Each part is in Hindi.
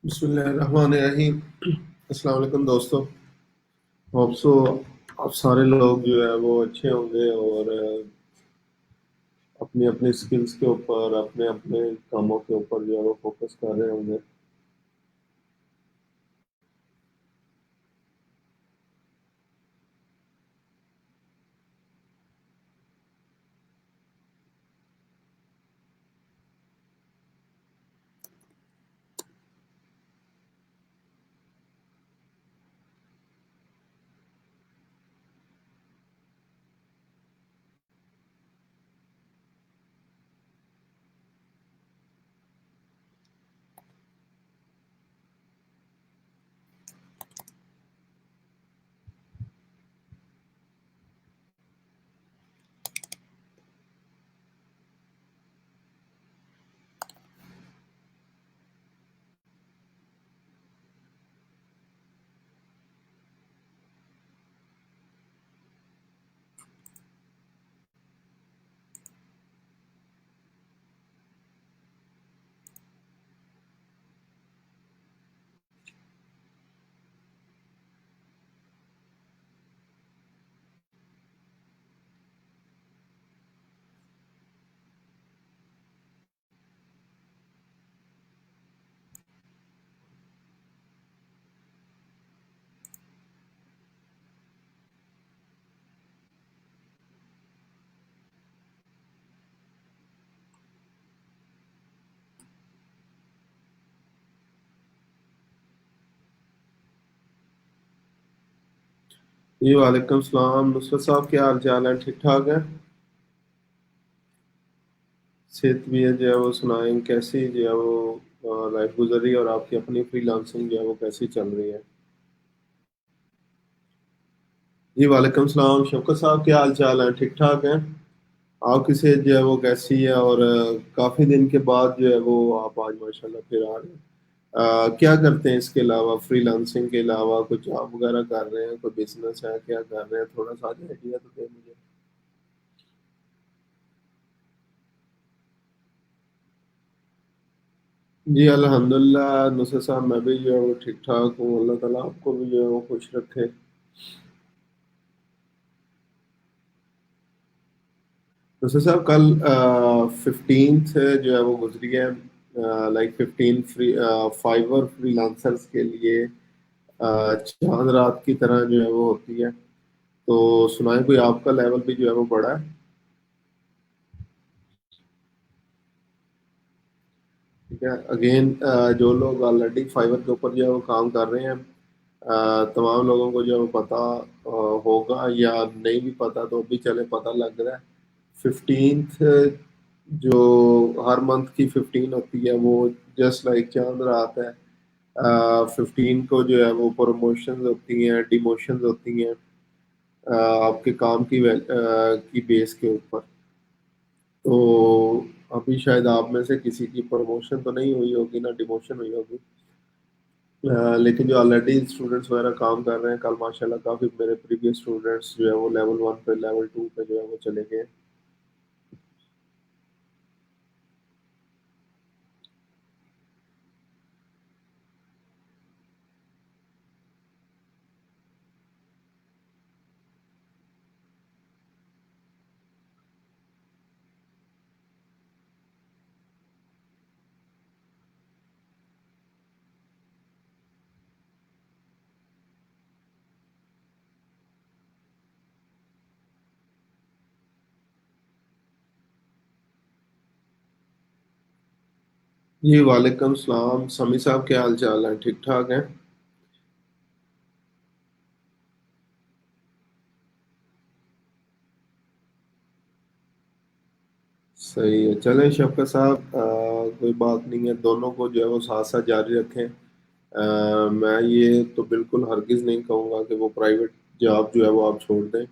बिस्मिल्लाहिर्रहमानिर्रहीम। अस्सलाम वालेकुम दोस्तों। होप सो आप सारे लोग जो है वो अच्छे होंगे और अपनी अपनी स्किल्स के ऊपर अपने अपने कामों के ऊपर जो है वो फोकस कर रहे होंगे। जी वालेकुम सलाम नुसरत साहब, क्या हाल चाल है? ठीक ठाक है? सेहत भी है जो है वो सुनाएं, कैसी जो है वो लाइफ गुजर रही है और आपकी अपनी फ्रीलांसिंग जो है वो कैसी चल रही है? जी वालेकुम सलाम शौकत साहब, क्या हाल चाल है? ठीक ठाक है? आपकी सेहत जो है वो कैसी है? और काफी दिन के बाद जो है वो आप आज माशाल्लाह फिर आ रहे हैं। क्या करते हैं इसके अलावा, फ्रीलांसिंग के अलावा कुछ जॉब वगैरह कर रहे हैं, कोई बिजनेस है, क्या कर रहे हैं? थोड़ा सा आइडिया तो दे मुझे। जी अल्हम्दुलिल्लाह नुसरत साहब, मैं भी जो है वो ठीक ठाक हूँ। अल्लाह ताला आपको भी जो है वो खुश रखे। नुसरत साहब, कल 15th जो है वो गुजरी है। लाइक 15 फाइवर फ्रीलांसर्स के लिए चांद रात की तरह जो है वो होती है। तो सुनाए, कोई आपका लेवल भी जो है वो बढ़ा है? ठीक है। अगेन, जो लोग ऑलरेडी फाइवर के ऊपर जो है वो काम कर रहे हैं, तमाम लोगों को जो है वो पता होगा, या नहीं भी पता तो अभी चले पता लग रहा है। 15th जो हर मंथ की 15 होती है, वो जस्ट लाइक चांद रात है। 15 को जो है वो प्रमोशंस होती हैं, डिमोशंस होती हैं, आपके काम की बेस के ऊपर। तो अभी शायद आप में से किसी की प्रमोशन तो नहीं हुई होगी, ना डिमोशन हुई होगी। लेकिन जो ऑलरेडी स्टूडेंट्स वगैरह काम कर रहे हैं, कल माशाल्लाह काफ़ी मेरे प्रीवियस स्टूडेंट्स जो है वो लेवल 1 पे, लेवल 2 पे जो है वो चले गए। जी वालेकुम सलाम समी साहब, क्या हाल चाल है? ठीक ठाक है? सही है। चलें शफकत साहब, कोई बात नहीं है, दोनों को जो है वो साथ साथ जारी रखें। मैं ये तो बिल्कुल हरगिज़ नहीं कहूँगा कि वो प्राइवेट जॉब जो है वो आप छोड़ दें।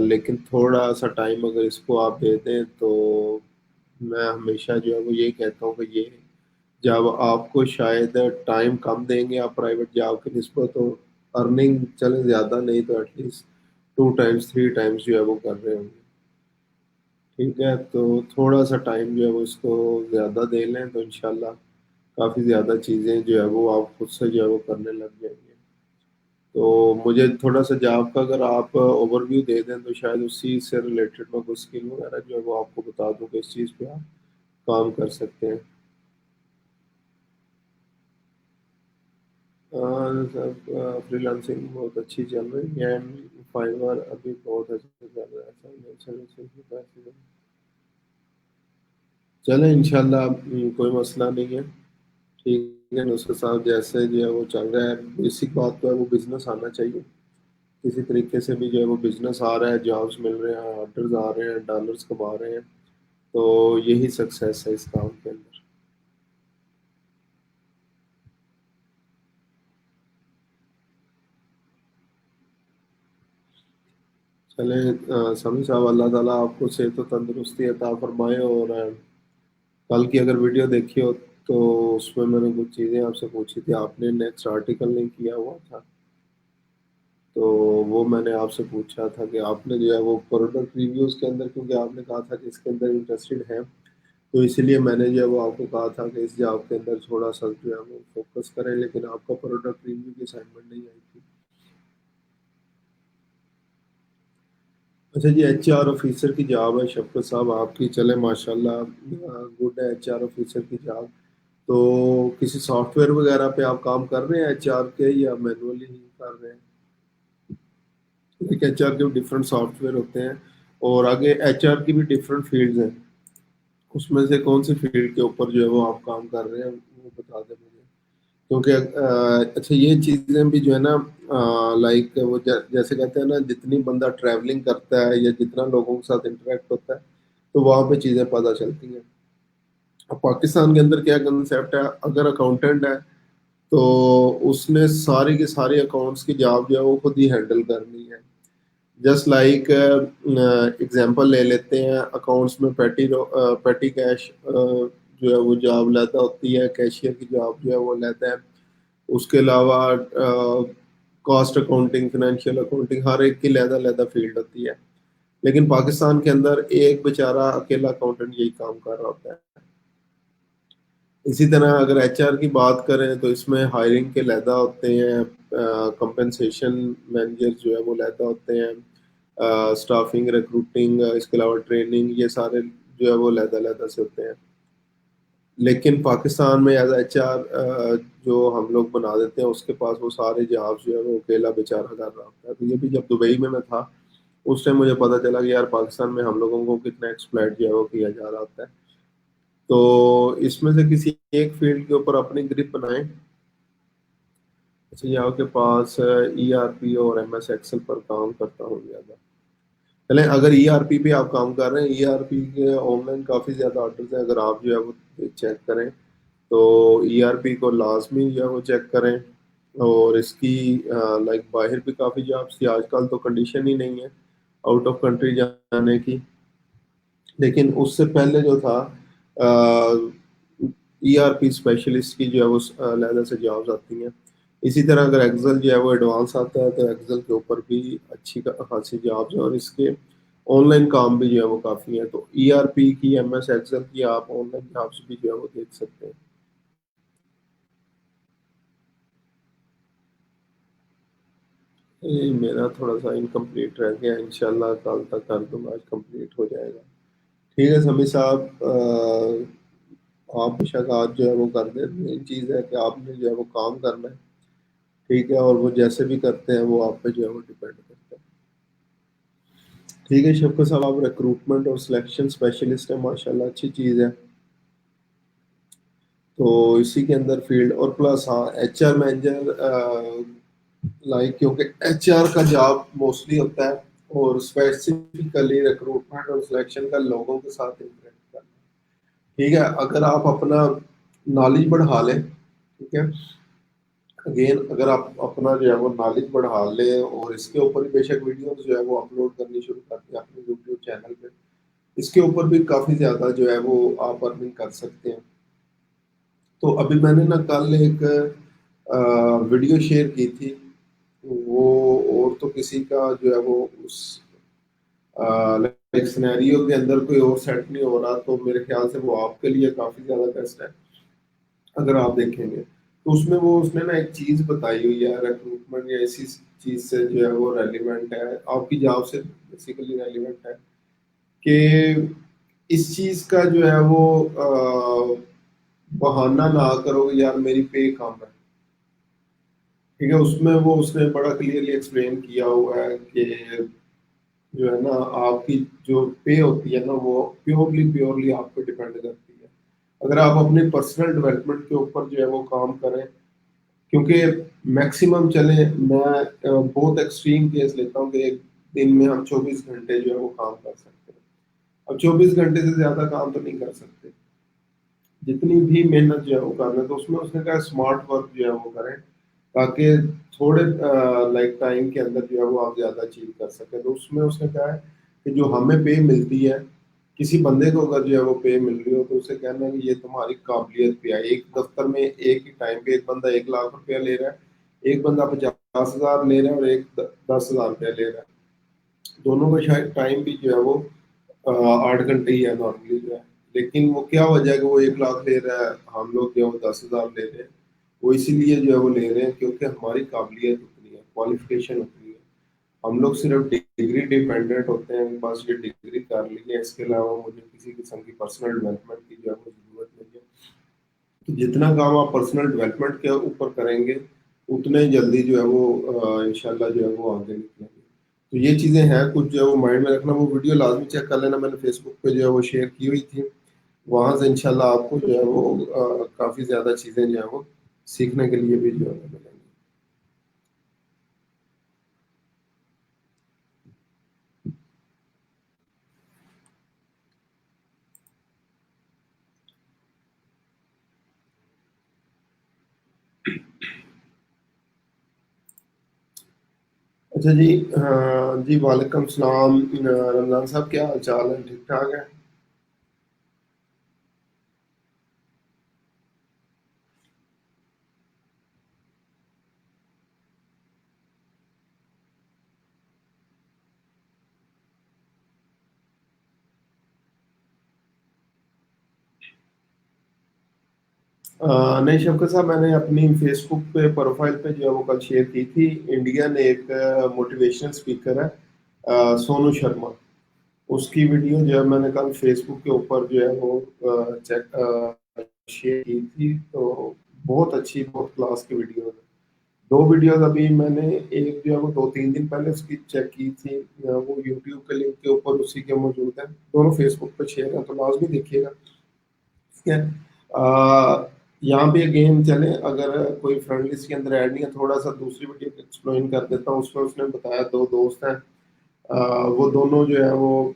लेकिन थोड़ा सा टाइम अगर इसको आप दे दें तो मैं हमेशा जो है वो ये कहता हूँ कि ये जब आपको शायद टाइम कम देंगे आप प्राइवेट जॉब की निस्बत, तो अर्निंग चले ज़्यादा नहीं तो एटलीस्ट 2 टाइम्स 3 टाइम्स जो है वो कर रहे होंगे। ठीक है, तो थोड़ा सा टाइम जो है वो इसको ज़्यादा दे लें तो इंशाल्लाह काफ़ी ज़्यादा चीज़ें जो है वो आप खुद से जो है वो करने लग जाएंगे। तो मुझे थोड़ा सा जॉब का अगर आप ओवरव्यू दे दें तो शायद उसी से रिलेटेड मैं कुछ स्किल वगैरह जो है वो आपको बता दूं कि इस चीज़ पे आप काम कर सकते हैं। सब फ्रीलांसिंग बहुत अच्छी चल रही है। फाइवर अभी बहुत अच्छा चल रहा है, ऐसा नहीं चलो सही पैसे चले इंशाल्लाह। कोई मसला नहीं है। ठीक है, उसके साथ जैसे जो है वो चल रहा है, बेसिक बात तो है वो बिजनेस आना चाहिए। किसी तरीके से भी जो है वो बिजनेस आ रहा है, जॉब्स मिल रहे हैं, ऑर्डर्स आ रहे हैं, डॉलर्स कमा रहे हैं, तो यही सक्सेस है इस काम के अंदर। चले समी साहब, अल्लाह ताला आपको सेहत और तंदुरुस्ती अता फरमाए। और कल की अगर वीडियो देखी हो तो उसमें मैंने कुछ चीज़ें आपसे पूछी थी, आपने नेक्स्ट आर्टिकल नहीं किया हुआ था। तो वो मैंने आपसे पूछा था कि आपने जो है वो प्रोडक्ट रिव्यूज़ के अंदर, क्योंकि आपने कहा था कि इसके अंदर इंटरेस्टेड है, तो इसीलिए मैंने जो है वो आपको कहा था कि इस जॉब के अंदर थोड़ा सा जो है वो फोकस करें, लेकिन आपका प्रोडक्ट रिव्यू की असाइनमेंट नहीं आई थी। अच्छा जी, एचआर ऑफिसर की जॉब है शफकत साहब आपकी, चले माशाल्लाह गुड है एचआर ऑफिसर की जॉब। तो किसी सॉफ्टवेयर वगैरह पे आप काम कर रहे हैं एचआर के, या मैनुअली ही कर रहे हैं? एक एचआर के भी डिफरेंट सॉफ्टवेयर होते हैं, और आगे एचआर की भी डिफरेंट फील्ड्स हैं। उसमें से कौन सी फील्ड के ऊपर जो है वो आप काम कर रहे हैं वो बता दें मुझे। क्योंकि अच्छा, ये चीज़ें भी जो है ना, लाइक वो जैसे कहते हैं ना, जितनी बंदा ट्रैवलिंग करता है या जितना लोगों के साथ इंटरेक्ट होता है, तो वहाँ पे चीज़ें पता चलती हैं। अब पाकिस्तान के अंदर क्या कंसेप्ट है, अगर अकाउंटेंट है तो उसने सारी के सारे अकाउंट्स की जॉब जो है वो खुद ही हैंडल करनी है। जस्ट लाइक एग्जांपल ले लेते हैं, अकाउंट्स में पेटी कैश जो है वो जॉब लेता होती है, कैशियर की जॉब जो है वो लेता है। उसके अलावा कॉस्ट अकाउंटिंग, फाइनेंशियल अकाउंटिंग, हर एक की लहदा लहदा फील्ड होती है। लेकिन पाकिस्तान के अंदर एक बेचारा अकेला अकाउंटेंट यही काम कर रहा होता है। इसी तरह अगर एचआर की बात करें तो इसमें हायरिंग के लहदा होते हैं, कंपनसेशन मैनेजर जो है वो लहदा होते हैं, स्टाफिंग, रिक्रूटिंग, इसके अलावा ट्रेनिंग, ये सारे जो है वो लहदा लहदा से होते हैं। लेकिन पाकिस्तान में एज एच आर जो हम लोग बना देते हैं, उसके पास वो सारे जॉब जो है वो अकेला बेचारा कर रहा होता है। तो ये भी जब दुबई में मैं था, उस टाइम मुझे पता चला कि यार पाकिस्तान में हम लोगों को कितना एक्सप्लॉइट जो है वो किया जा रहा होता है। तो इसमें से किसी एक फील्ड के ऊपर अपनी ग्रिप बनाएं। अच्छा, ये आपके पास ईआरपी और एमएस एक्सेल पर काम करता हूँ ज़्यादा। चलें, अगर ईआरपी पे आप काम कर रहे हैं, ईआरपी के ऑनलाइन काफ़ी ज़्यादा ऑर्डर्स हैं, अगर आप जो है वो चेक करें तो ईआरपी को लाजमी जो है वो चेक करें। और इसकी लाइक बाहर भी काफ़ी जॉब्स थी, आजकल तो कंडीशन ही नहीं है आउट ऑफ कंट्री जाने की। लेकिन उससे पहले जो था, ईआरपी स्पेशलिस्ट की जो है वो अलहदा से जॉब्स आती हैं। इसी तरह अगर एक्सेल जो है वो एडवांस आता है तो एक्सेल के ऊपर भी अच्छी खासी जॉब्स हैं, और इसके ऑनलाइन काम भी जो है वो काफ़ी है। तो ईआरपी की, एमएस एक्सेल की आप ऑनलाइन जॉब्स भी जो है वो देख सकते हैं। ये मेरा थोड़ा सा इनकम्प्लीट रह गया, इंशाल्लाह कल तक कर दूंगा, आज कंप्लीट हो जाएगा। ठीक है समी साहब, आप बेशक आज जो है वो कर दें, मेन चीज़ है कि आपने जो है वो काम करना है। ठीक है, और वो जैसे भी करते हैं वो आप पे जो है वो डिपेंड करता है। ठीक है शफकत साहब, आप रिक्रूटमेंट और सिलेक्शन स्पेशलिस्ट हैं, माशाल्लाह अच्छी चीज़ है। तो इसी के अंदर फील्ड और प्लस हाँ, एचआर मैनेजर, लाइक क्योंकि एचआर का जॉब मोस्टली होता है, और स्पेसिफिकली रिक्रूटमेंट और सिलेक्शन का लोगों के साथ इंटरेक्ट करना। ठीक है, अगर आप अपना नॉलेज बढ़ा लें, ठीक है, अगेन अगर आप अपना जो है वो नॉलेज बढ़ा लें और इसके ऊपर ही बेशक वीडियो जो है वो अपलोड करनी शुरू कर दें अपने यूट्यूब चैनल पे, इसके ऊपर भी काफ़ी ज़्यादा जो है वो आप अर्निंग कर सकते हैं। तो अभी मैंने ना कल एक वीडियो शेयर की थी, वो और तो किसी का जो है वो उस लाइक सिनेरियो के अंदर कोई और सेट नहीं हो रहा, तो मेरे ख्याल से वो आपके लिए काफ़ी ज़्यादा बेस्ट है। अगर आप देखेंगे तो उसमें वो उसने ना एक चीज बताई हुई है, रिक्रूटमेंट या ऐसी चीज से जो है वो रेलिवेंट है, आपकी जॉब से बेसिकली रेलिवेंट है, कि इस चीज का जो है वो बहाना ना करो यार मेरी पे कम है। ठीक है, उसमें वो उसने बड़ा क्लियरली एक्सप्लेन किया हुआ है कि जो है ना आपकी जो पे होती है ना वो प्योरली प्योरली आप पे डिपेंड करती है। अगर आप अपने पर्सनल डेवलपमेंट के ऊपर जो है वो काम करें, क्योंकि मैक्सिमम चले, मैं बहुत एक्सट्रीम केस लेता हूँ कि एक दिन में हम 24 घंटे जो है वो काम कर सकते हैं। अब 24 घंटे से ज्यादा काम तो नहीं कर सकते, जितनी भी मेहनत जो है वो करना, तो उसमें उसने कहा स्मार्ट वर्क जो है वो करें, ताकि थोड़े लाइक टाइम के अंदर जो है वो आप ज्यादा अचीव कर सके। तो उसमें उसने कहा है कि जो हमें पे मिलती है, किसी बंदे को अगर जो है वो पे मिल रही हो तो उसे कहना है कि ये तुम्हारी काबिलियत पे है। एक दफ्तर में एक ही टाइम पे एक बंदा 1 लाख रुपया ले रहा है, एक बंदा 50,000 ले रहा है और एक 10,000 रुपया ले रहा है। दोनों का शायद टाइम भी जो है वो 8 घंटे ही है नॉर्मली जो है। लेकिन वो क्या वजह है कि वो 1 लाख ले रहा है, हम लोग जो है वो 10,000 ले रहे हैं? वो इसीलिए जो है वो ले रहे हैं क्योंकि हमारी काबिलियत उतनी है, क्वालिफिकेशन उतनी है। हम लोग सिर्फ डिग्री डिपेंडेंट होते हैं, बस ये डिग्री कर ली है, इसके अलावा मुझे किसी किस्म की पर्सनल डेवलपमेंट की जो है वो जरूरत नहीं है। तो जितना काम आप पर्सनल डेवलपमेंट के ऊपर करेंगे, उतने ही जल्दी जो है वो इंशाल्लाह जो है वो आगे निकलेंगे। तो ये चीज़ें हैं कुछ जो है वो माइंड में रखना। वो वीडियो लाजमी चेक कर लेना, मैंने फेसबुक पे जो है वो शेयर की हुई थी। वहां से इंशाल्लाह आपको जो है वो काफ़ी ज़्यादा चीज़ें जो है वो सीखने के लिए भी जो है मिलेंगी। अच्छा जी, जी वालेकुम सलाम। रमज़ान साहब क्या हाल चाल है, ठीक ठाक है? नहीं शफकत साहब, मैंने अपनी फेसबुक पे प्रोफाइल पे जो है वो कल शेयर की थी। इंडियन एक मोटिवेशनल स्पीकर है, सोनू शर्मा। उसकी वीडियो जो है मैंने कल फेसबुक के ऊपर जो है वो चेक शेयर की थी। तो बहुत अच्छी, बहुत क्लास की वीडियो है। दो वीडियोस अभी मैंने, एक जो है वो 2-3 दिन पहले उसकी चेक की थी, वो यूट्यूब के लिंक के ऊपर उसी के मौजूद है। दोनों फेसबुक पे शेयर है, तो लाजमी देखिएगा। ठीक है। यहाँ पे गेम चले, अगर कोई फ्रेंड लिस्ट के अंदर ऐड नहीं है, थोड़ा सा दूसरी वीडियो एक्सप्लेन कर देता हूँ। उसमें उसने बताया दो दोस्त हैं, वो दोनों जो है वो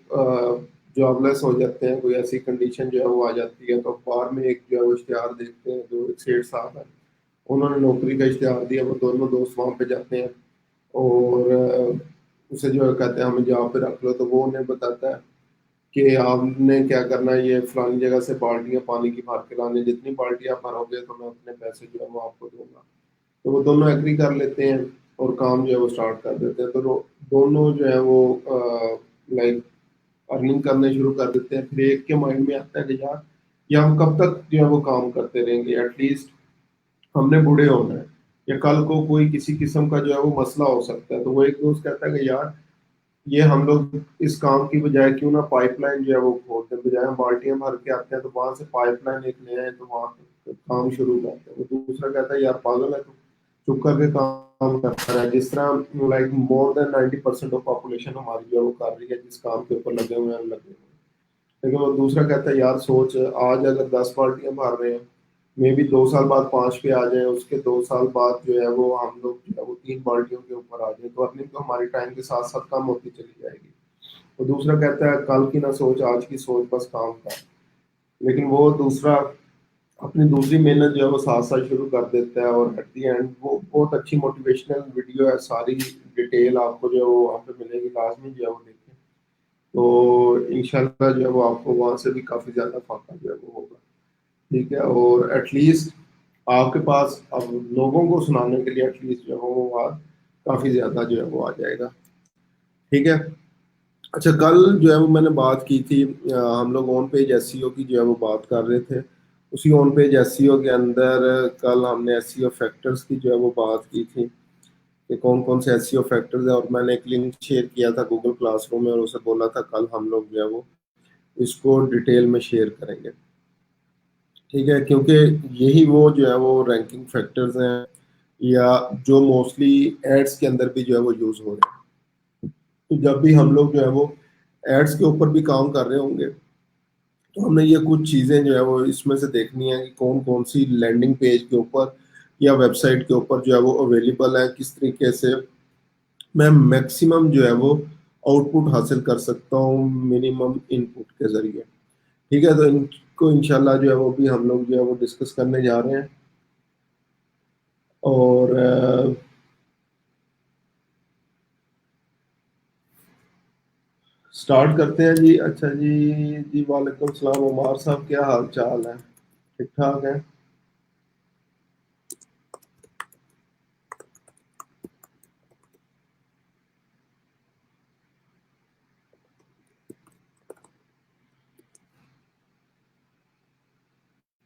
जॉबलेस हो जाते हैं, कोई ऐसी कंडीशन जो है वो आ जाती है, तो अखबार में एक जो है वो इश्तेहार देखते हैं, जो एक सेठ साहब है, उन्होंने नौकरी का इश्तेहार दिया। वो दोनों दोस्त वहाँ पे जाते हैं और उसे जो है कहते हैं हमें जॉब पे रख लो। तो वो उन्हें बताता है कि आपने क्या करना है, ये फलानी जगह से बाल्टियां पानी की भर के लाने, जितनी बाल्टियां भरोगे तो मैं उतने पैसे जो है वो आपको दूंगा। तो वो दोनों एग्री कर लेते हैं और काम जो है वो स्टार्ट कर देते हैं। तो दोनों जो है वो लाइक अर्निंग करने शुरू कर देते हैं। फिर एक के माइंड में आता है कि यार ये हम कब तक जो है वो काम करते रहेंगे, एटलीस्ट हमने बूढ़े होना है, या कल को कोई किसी किस्म का जो है वो मसला हो सकता है। तो वो एक दोस्त कहता है कि यार ये हम लोग इस काम की बजाय क्यों ना पाइपलाइन जो है वो खोलते हैं, बजाय हम बाल्टियां भर के आते हैं तो वहां से पाइपलाइन एक ले आए तो वहां पे काम शुरू करते हैं। वो दूसरा कहता है यार पागल है तू, चुप करके काम करता रहा है। जिस तरह like more than 90% of population हमारी जो है वो कर रही है, जिस काम के ऊपर लगे हुए हैं लगे हुए हैं। लेकिन वो दूसरा कहता है यार सोच, आज अगर 10 बाल्टियां भर रहे हैं, मे भी 2 साल बाद 5 पे आ जाए, उसके 2 साल बाद जो है वो हम लोग जो है वो 3 बाल्टियों के ऊपर आ जाए, तो अर्निंग तो हमारी टाइम के साथ साथ कम होती चली जाएगी। और दूसरा कहता है कल की ना सोच, आज की सोच, बस काम कर। लेकिन वो दूसरा अपनी दूसरी मेहनत जो है वो साथ साथ शुरू कर देता है, और एट दी एंड वो बहुत अच्छी मोटिवेशनल वीडियो है, सारी डिटेल आपको जो है वो वहाँ पे मिलेगी, लाजमी जो है वो देखें। तो इंशाल्लाह जो है वो आपको वहाँ से भी काफ़ी ज़्यादा फायदा जो है वो होगा। ठीक है, और एटलीस्ट आपके पास अब लोगों को सुनाने के लिए एटलीस्ट जो है वो बात काफ़ी ज़्यादा जो है वो आ जाएगा। ठीक है। अच्छा, कल जो है वो मैंने बात की थी, हम लोग ऑन पेज एसईओ की जो है वो बात कर रहे थे। उसी ऑन पेज एसईओ के अंदर कल हमने एसईओ फैक्टर्स की जो है वो बात की थी कि कौन कौन से एसईओ फैक्टर्स है, और मैंने एक लिंक शेयर किया था गूगल क्लासरूम में और उसे बोला था कल हम लोग जो है वो इसको डिटेल में शेयर करेंगे। ठीक है, क्योंकि यही वो जो है वो रैंकिंग फैक्टर्स हैं या जो मोस्टली एड्स के अंदर भी जो है वो यूज हो रहे हैं। तो जब भी हम लोग जो है वो एड्स के ऊपर भी काम कर रहे होंगे तो हमने ये कुछ चीजें जो है वो इसमें से देखनी है कि कौन कौन सी लैंडिंग पेज के ऊपर या वेबसाइट के ऊपर जो है वो अवेलेबल है, किस तरीके से मैं मैक्सिमम जो है वो आउटपुट हासिल कर सकता हूँ मिनिमम इनपुट के जरिए। ठीक है, तो इनको इंशाल्लाह जो है वो भी हम लोग जो है वो डिस्कस करने जा रहे हैं। और स्टार्ट करते हैं जी। अच्छा जी, जी वालेकुम सलाम उमार साहब, क्या हाल चाल है? ठीक ठाक है?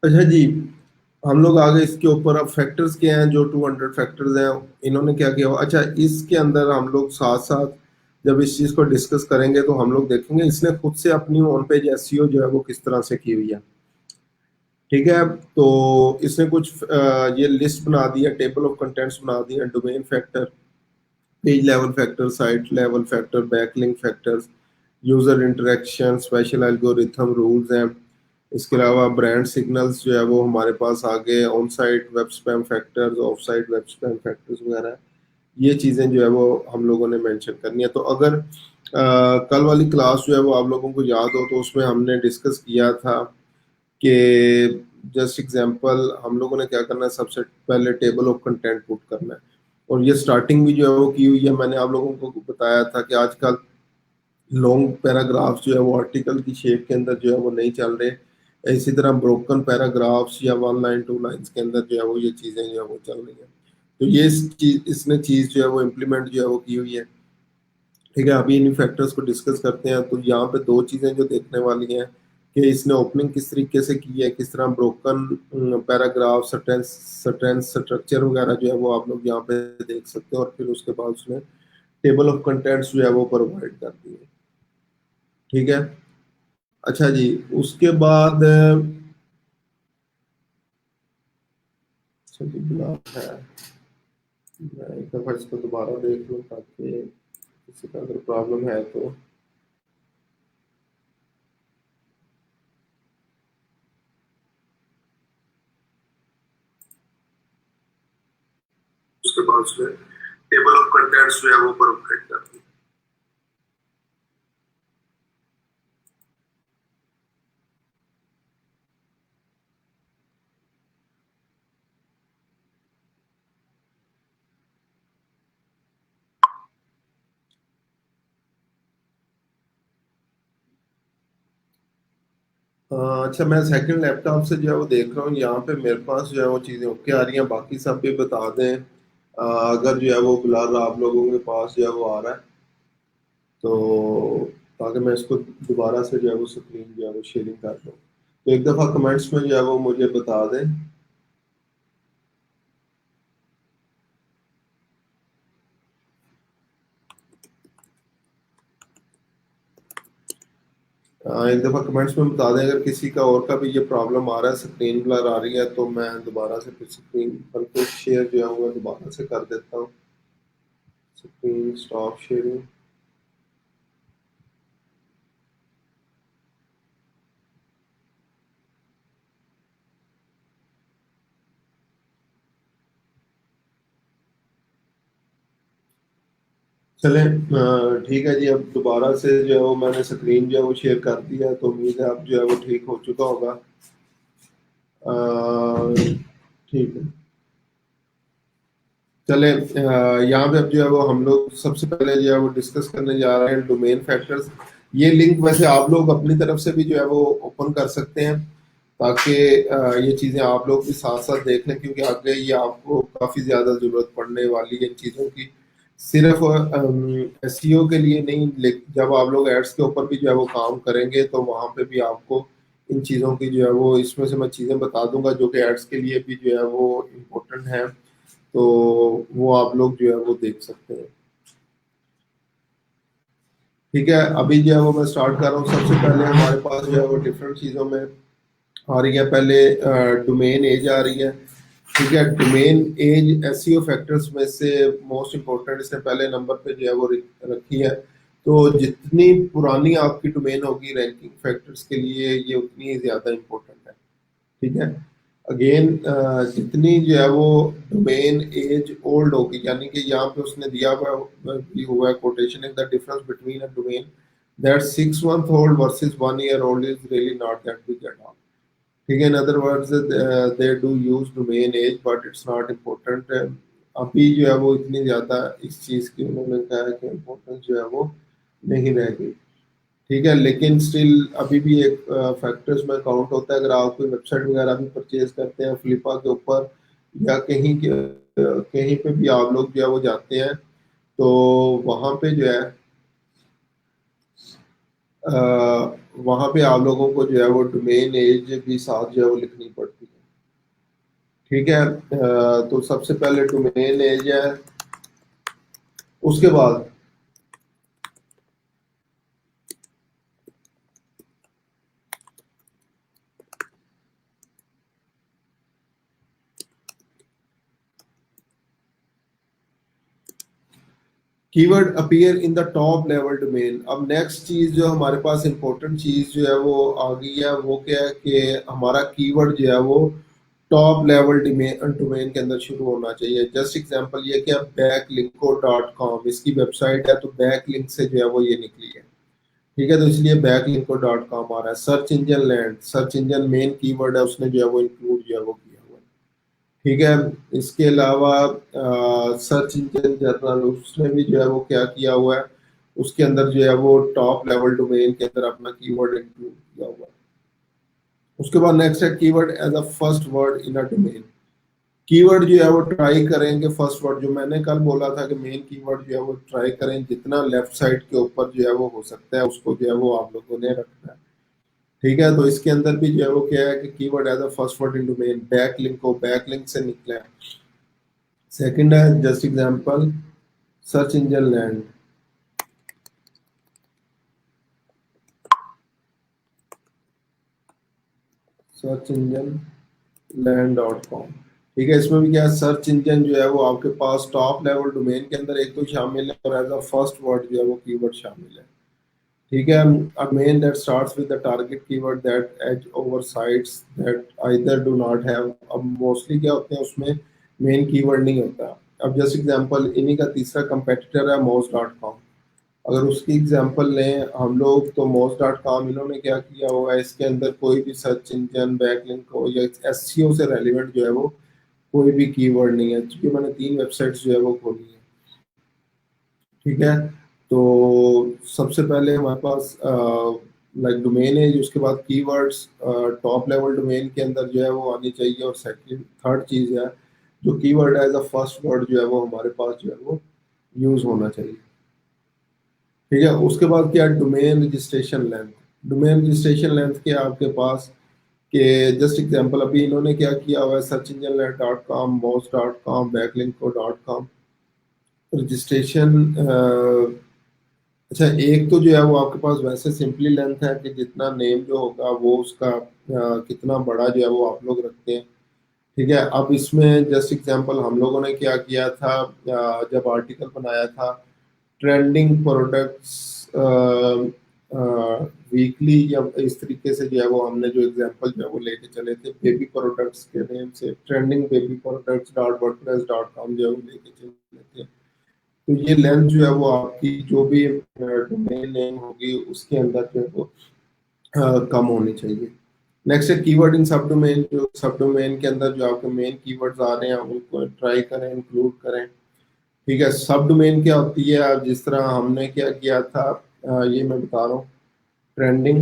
अच्छा जी, हम लोग आगे इसके ऊपर अब फैक्टर्स क्या हैं, जो 200 फैक्टर्स हैं इन्होंने क्या किया हुआ। अच्छा, इसके अंदर हम लोग साथ साथ जब इस चीज को डिस्कस करेंगे तो हम लोग देखेंगे इसने खुद से अपनी ऑन पेज एसईओ जो है वो किस तरह से की हुई है। ठीक है, तो इसने कुछ ये लिस्ट बना दी है, टेबल ऑफ कंटेंट्स बना दी है, domain factor, page level factor, site level factor, backlink factors, user interaction, special algorithm rules हैं। इसके अलावा ब्रांड सिग्नल्स जो है वो हमारे पास आ गए, on site web spam factors, of site web spam factors वगैरह। ये चीज़ें जो है वो हम लोगों ने मेंशन करनी है। तो अगर कल वाली क्लास जो है वो आप लोगों को याद हो तो उसमें हमने डिस्कस किया था कि जस्ट एग्जांपल हम लोगों ने क्या करना है, सबसे पहले टेबल ऑफ कंटेंट पुट करना है। और ये स्टार्टिंग भी जो है वो की हुई है। मैंने आप लोगों को बताया था कि आजकल लॉन्ग पैराग्राफ्स जो है वो आर्टिकल की शेप के अंदर जो है वो नहीं चल रहे। इसी तरह ब्रोकन पैराग्राफ्स या 1 लाइन 2 लाइन्स के अंदर जो है वो ये चीज़ें जो है वो चल रही हैं। तो ये इसने चीज़ जो है वो इम्प्लीमेंट जो है वो की हुई है। ठीक है, अभी इन फैक्टर्स को डिस्कस करते हैं। तो यहाँ पे दो चीज़ें जो देखने वाली हैं कि इसने ओपनिंग किस तरीके से की है, किस तरह ब्रोकन पैराग्राफ सेंटेंस स्ट्रक्चर वगैरह जो है वो आप लोग यहाँ पे देख सकते हैं। और फिर उसके बाद उसने टेबल ऑफ कंटेंट्स जो है वो प्रोवाइड कर दी है। ठीक है, अच्छा जी, उसके बाद अच्छा जी, ब्लॉक है। मैं एक दफ़ा इसको दोबारा देख लूँ ताकि किसी का अगर प्रॉब्लम है तो। उसके बाद उसने टेबल ऑफ कंटेंट्स जो है वो प्रोवाइड कर दी। अच्छा, मैं सेकंड लैपटॉप से जो है वो देख रहा हूँ, यहाँ पे मेरे पास जो है वो चीज़ें ओके आ रही हैं। बाकी सब भी बता दें अगर जो है वो फिलहाल आप लोगों के पास जो है वो आ रहा है तो, ताकि मैं इसको दोबारा से जो है वो स्क्रीन जो है वो शेयरिंग कर दूँ। तो एक दफ़ा कमेंट्स में जो है वो मुझे बता दें। एक दफ़ा कमेंट्स में बता दें अगर किसी का और का भी ये प्रॉब्लम आ रहा है, स्क्रीन ब्लर आ रही है, तो मैं दोबारा से फिर स्क्रीन पर कुछ शेयर जो है वो मैं दोबारा से कर देता हूँ। Screen stop sharing. चलें, ठीक है जी, अब दोबारा से जो है वो मैंने स्क्रीन जो है वो शेयर कर दिया है, तो उम्मीद है अब जो है वो ठीक हो चुका होगा। ठीक है, चले यहाँ पे अब जो है वो हम लोग सबसे पहले जो है वो डिस्कस करने जा रहे हैं डोमेन फैक्टर्स। ये लिंक वैसे आप लोग अपनी तरफ से भी जो है वो ओपन कर सकते हैं ताकि ये चीज़ें आप लोग भी साथ साथ देख लें, क्योंकि आगे ये आपको काफ़ी ज़्यादा ज़रूरत पड़ने वाली है इन चीज़ों की। सिर्फ एसईओ के लिए नहीं, जब आप लोग एड्स के ऊपर भी जो है वो काम करेंगे तो वहाँ पे भी आपको इन चीज़ों की जो है वो, इसमें से मैं चीज़ें बता दूंगा जो कि एड्स के लिए भी जो है वो इम्पोर्टेंट है, तो वो आप लोग जो है वो देख सकते हैं। ठीक है, अभी जो है वो मैं स्टार्ट कर रहा हूँ। सबसे पहले हमारे पास जो है वो डिफरेंट चीज़ों में आ रही है। पहले डोमेन एज आ रही है। ठीक है, डोमेन एज एसईओ फैक्टर्स में से मोस्ट इम्पोर्टेंट, इसने पहले नंबर पे जो है वो रखी है। तो जितनी पुरानी आपकी डोमेन होगी रैंकिंग फैक्टर्स के लिए, ये उतनी ही ज़्यादा इम्पोर्टेंट है। ठीक है, अगेन जितनी जो है वो डोमेन एज ओल्ड होगी, यानी कि यहाँ पे उसने दिया हुआ है quotation, in the difference between a domain that 6 month old versus 1 year old is really not that big at all। ठीक है, in other words they do use domain as but it's not important. अभी जो है वो इतनी ज़्यादा इस चीज़ की उन्होंने कहा है कि इम्पोर्टेंस जो है वो नहीं रह गई। ठीक है, लेकिन स्टिल अभी भी एक फैक्टर्स में काउंट होता है। अगर आप कोई वेबसाइट वगैरह भी परचेज करते हैं फ्लिपा के ऊपर या कहीं पे भी आप लोग जो है वो जाते हैं, तो वहाँ पे जो है वहाँ पे आप लोगों को जो है वो डोमेन एज भी साथ जो है वो लिखनी पड़ती है। ठीक है, तो सबसे पहले डोमेन एज है, उसके बाद keyword appear in the top level domain. अब नेक्स्ट चीज जो हमारे पास इंपॉर्टेंट चीज जो है वो आ गई है, वो क्या है कि हमारा कीवर्ड जो है वो टॉप लेवल डोमेन के अंदर शुरू होना चाहिए। जस्ट एग्जांपल ये कि बैकलिंको.com इसकी वेबसाइट है, तो बैकलिंक से जो है वो ये निकली है। ठीक है, तो इसलिए बैकलिंको.com आ रहा है। Search engine land, search engine main keyword है, उसने जो है वो इंक्लूड जो है वो किया हुआ है। ठीक है, इसके अलावा सर्च इंजन जर्नल, उसने भी जो है वो क्या किया हुआ है, उसके अंदर जो है वो टॉप लेवल डोमेन के अंदर अपना कीवर्ड इंक्लूड किया हुआ है। उसके बाद नेक्स्ट है keyword as a first word in a domain. Keyword जो है वो ट्राई करेंगे फर्स्ट वर्ड, जो मैंने कल बोला था कि मेन कीवर्ड जो है वो ट्राई करें जितना लेफ्ट साइड के ऊपर जो है वो हो सकता है, उसको जो है वो आप लोगों ने रखना है। ठीक है, तो इसके अंदर भी जो है वो क्या है कि keyword as a first word in domain, back link को बैक लिंक से निकला है। सेकंड है just example search engine land, search engine लैंड.com। ठीक है, इसमें भी क्या है, सर्च इंजन जो है वो आपके पास टॉप लेवल डोमेन के अंदर एक तो शामिल है और एज अ फर्स्ट वर्ड जो है वो कीवर्ड शामिल है। ठीक है, a domain that starts with the target keyword that edge over sites that either do not have, अब मोस्टली क्या होते हैं उसमें मेन कीवर्ड नहीं होता। अब जस्ट एग्जांपल इन्हीं का तीसरा कंपेटिटर है moz.com। अगर उसकी एग्जांपल लें हम लोग, तो moz.com इन्होंने क्या किया हुआ है, इसके अंदर कोई भी सर्च इंजन बैकलिंक हो या एसईओ से रेलिवेंट जो है वो कोई भी कीवर्ड नहीं है, क्योंकि मैंने 3 वेबसाइट्स जो है वो खोली है। ठीक है, तो सबसे पहले हमारे पास लाइक डोमेन है, उसके बाद कीवर्ड्स टॉप लेवल डोमेन के अंदर जो है वो आनी चाहिए, और सेकंड थर्ड चीज है जो keyword as a first word जो है वो हमारे पास जो है वो यूज होना चाहिए। ठीक है, उसके बाद क्या, domain registration length. Domain registration length क्या है आपके पास, कि जस्ट एग्जांपल अभी इन्होंने क्या किया हुआ है, search engine length .com, moz.com, Backlinko registration. अच्छा, एक तो जो है वो आपके पास वैसे सिंपली लेंथ है कि जितना नेम जो होगा वो उसका कितना बड़ा जो है वो आप लोग रखते हैं। ठीक है, अब इसमें जस्ट एग्जांपल हम लोगों ने क्या किया था, जब आर्टिकल बनाया था ट्रेंडिंग प्रोडक्ट्स वीकली, या इस तरीके से जो है वो हमने जो एग्जांपल जो है वो लेके चले थे बेबी प्रोडक्ट्स के नेम से, ट्रेंडिंग बेबी प्रोडक्ट्स .wordpress.com जो है वो लेके चले थे। तो ये लेंथ जो है वो आपकी जो भी डोमेन नेम होगी उसके अंदर जो है वो कम होनी चाहिए। नेक्स्ट है कीवर्ड इन सब डोमेन, जो सब डोमेन के अंदर जो आपके मेन कीवर्ड्स आ रहे हैं उनको ट्राई करें, इंक्लूड करें। ठीक है, सब डोमेन क्या होती है, अब जिस तरह हमने क्या किया था, ये मैं बता रहा हूँ। ट्रेंडिंग,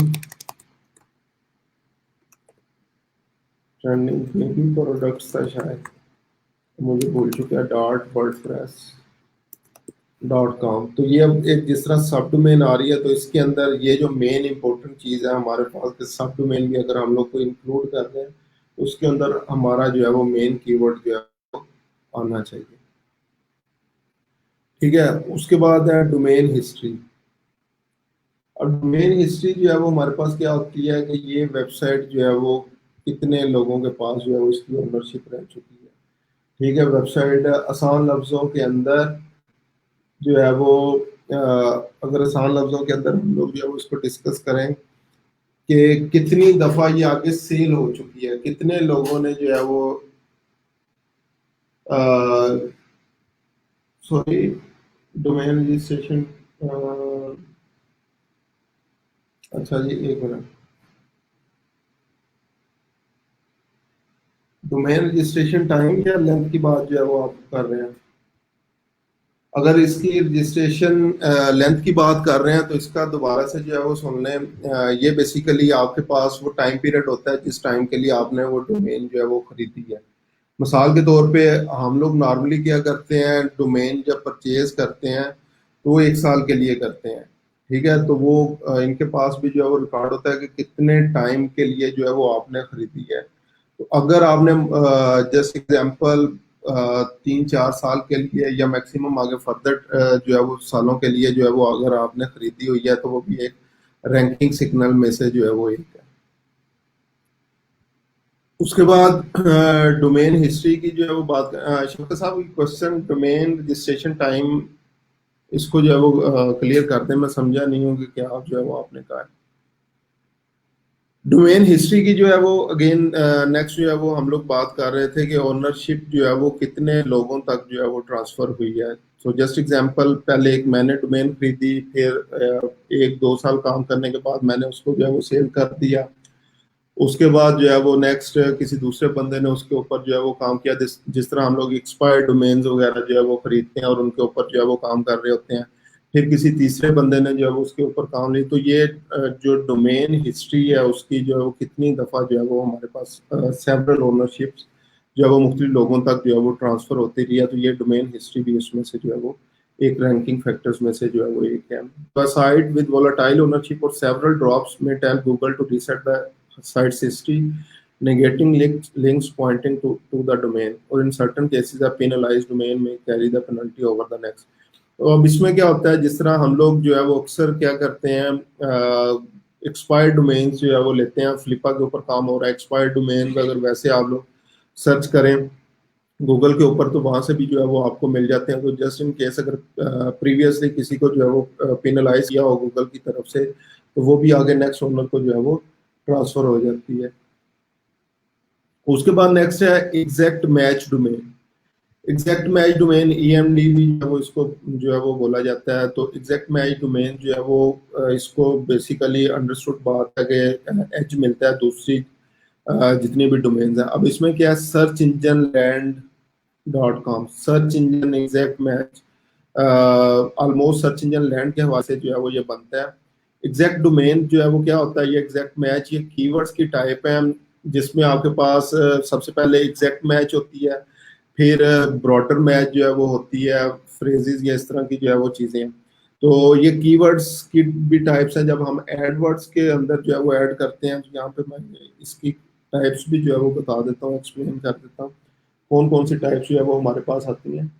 ट्रेंडिंग बेबी प्रोडक्ट्स था शायद, मुझे भूल चुका है, .wordpress .com। तो ये अब एक जिस तरह सब डोमेन आ रही है, तो इसके अंदर ये जो मेन इंपॉर्टेंट चीज़ है हमारे पास के सब डोमेन भी अगर हम लोग को इंक्लूड कर दें, तो उसके अंदर हमारा जो है वो मेन कीवर्ड जो है वो आना चाहिए। ठीक है, उसके बाद है डोमेन हिस्ट्री। और डोमेन हिस्ट्री जो है वो हमारे पास क्या होती है कि ये वेबसाइट जो है वो कितने लोगों के पास जो है वो इसकी ओनरशिप रह चुकी है। ठीक है, वेबसाइट आसान लफ्जों के अंदर जो है वो अगर आसान लफ्जों के अंदर हम लोग जो है वो इसको डिस्कस करें कि कितनी दफा ये आगे सेल हो चुकी है, कितने लोगों ने जो है वो सॉरी, डोमेन रजिस्ट्रेशन, अच्छा जी एक मिनट, डोमेन रजिस्ट्रेशन टाइम या लेंथ की बात जो है वो आप कर रहे हैं? अगर इसकी रजिस्ट्रेशन लेंथ की बात कर रहे हैं तो इसका दोबारा से जो है वो सुन लें। ये बेसिकली आपके पास वो टाइम पीरियड होता है जिस टाइम के लिए आपने वो डोमेन जो है वो खरीदी है। मिसाल के तौर पे हम लोग नॉर्मली क्या करते हैं, डोमेन जब परचेज करते हैं तो वो 1 साल के लिए करते हैं। ठीक है, तो वो इनके पास भी जो है वो रिकॉर्ड होता है कि कितने टाइम के लिए जो है वो आपने खरीदी है। तो अगर आपने जस्ट एग्जांपल 3-4 साल के लिए या मैक्सिमम आगे फर्दर जो है वो सालों के लिए जो है वो अगर आपने खरीदी हुई है, तो वो भी एक रैंकिंग सिग्नल में से जो है वो एक है। उसके बाद डोमेन हिस्ट्री की जो है वो बात, शफकत साहब क्वेश्चन डोमेन रजिस्ट्रेशन टाइम, इसको जो है वो क्लियर कर दें, मैं समझा नहीं हूँ कि क्या आप जो है वो आपने कहा है। डोमेन हिस्ट्री की जो है वो अगेन नेक्स्ट जो है वो हम लोग बात कर रहे थे कि ओनरशिप जो है वो कितने लोगों तक जो है वो ट्रांसफर हुई है। सो जस्ट एग्जांपल, पहले एक मैंने डोमेन खरीदी, फिर 1-2 साल काम करने के बाद मैंने उसको जो है वो सेल कर दिया। उसके बाद जो है वो नेक्स्ट किसी दूसरे बंदे ने उसके ऊपर जो है वो काम किया। जिस जिस तरह हम लोग एक्सपायर्ड डोमेन्स वगैरह जो है वो खरीदते हैं और उनके ऊपर जो है वो काम कर रहे होते हैं। फिर किसी तीसरे बंदे ने जो है वो उसके ऊपर काम ली। तो ये जो डोमेन हिस्ट्री है उसकी जो है वो कितनी दफ़ा जो है वो हमारे पास सेवरल ओनरशिप्स जो है वो मुख्तलिफ लोगों तक जो है वो ट्रांसफर होती रही है। तो ये डोमेन हिस्ट्री भी उसमें से जो है वो एक रैंकिंग फैक्टर्स में से जो है वो एक है। साइट विद वोलेटाइल ओनरशिप और सेवरल ड्रॉप्स में tell Google to reset the site's history, negating links pointing to the domain, or in certain cases a penalized domain may carry the penalty over the next। तो अब इसमें क्या होता है, जिस तरह हम लोग जो है वो अक्सर क्या करते हैं, एक्सपायर्ड डोमेन्स जो है वो लेते हैं। फ्लिपा के ऊपर काम हो रहा है, एक्सपायर्ड डोमेन अगर वैसे आप लोग सर्च करें गूगल के ऊपर तो वहां से भी जो है वो आपको मिल जाते हैं। तो जस्ट इन केस अगर प्रीवियसली किसी को जो है वो पेनलाइज किया हो गूगल की तरफ से, तो वो भी आगे नेक्स्ट ओनर को जो है वो ट्रांसफर हो जाती है। उसके बाद नेक्स्ट है exact match domain. Exact match domain EMD भी जो है वो इसको जो है वो बोला जाता है। तो एग्जैक्ट मैच डोमेन जो है वो इसको बेसिकली अंडरस्टूड बात है कि एज मिलता है दूसरी जितनी भी डोमेन्स हैं। अब इसमें क्या है, search engine land .com, search engine exact match, almost search engine land के हवाले से जो है वो ये बनता है। एग्जैक्ट डोमेन जो है वो क्या होता है, ये एग्जैक्ट मैच ये कीवर्ड्स की टाइप है जिसमें आपके पास सबसे पहले एग्जैक्ट मैच होती है, फिर ब्रॉडर मैच जो है वो होती है, फ्रेजेस या इस तरह की जो है वो चीज़ें हैं। तो ये कीवर्ड्स की भी टाइप्स हैं। जब हम एडवर्ड्स के अंदर जो है वो ऐड करते हैं, तो यहाँ पे मैं इसकी टाइप्स भी जो है वो बता देता हूँ, एक्सप्लेन कर देता हूँ कौन कौन सी टाइप्स जो है वो हमारे पास आती हैं।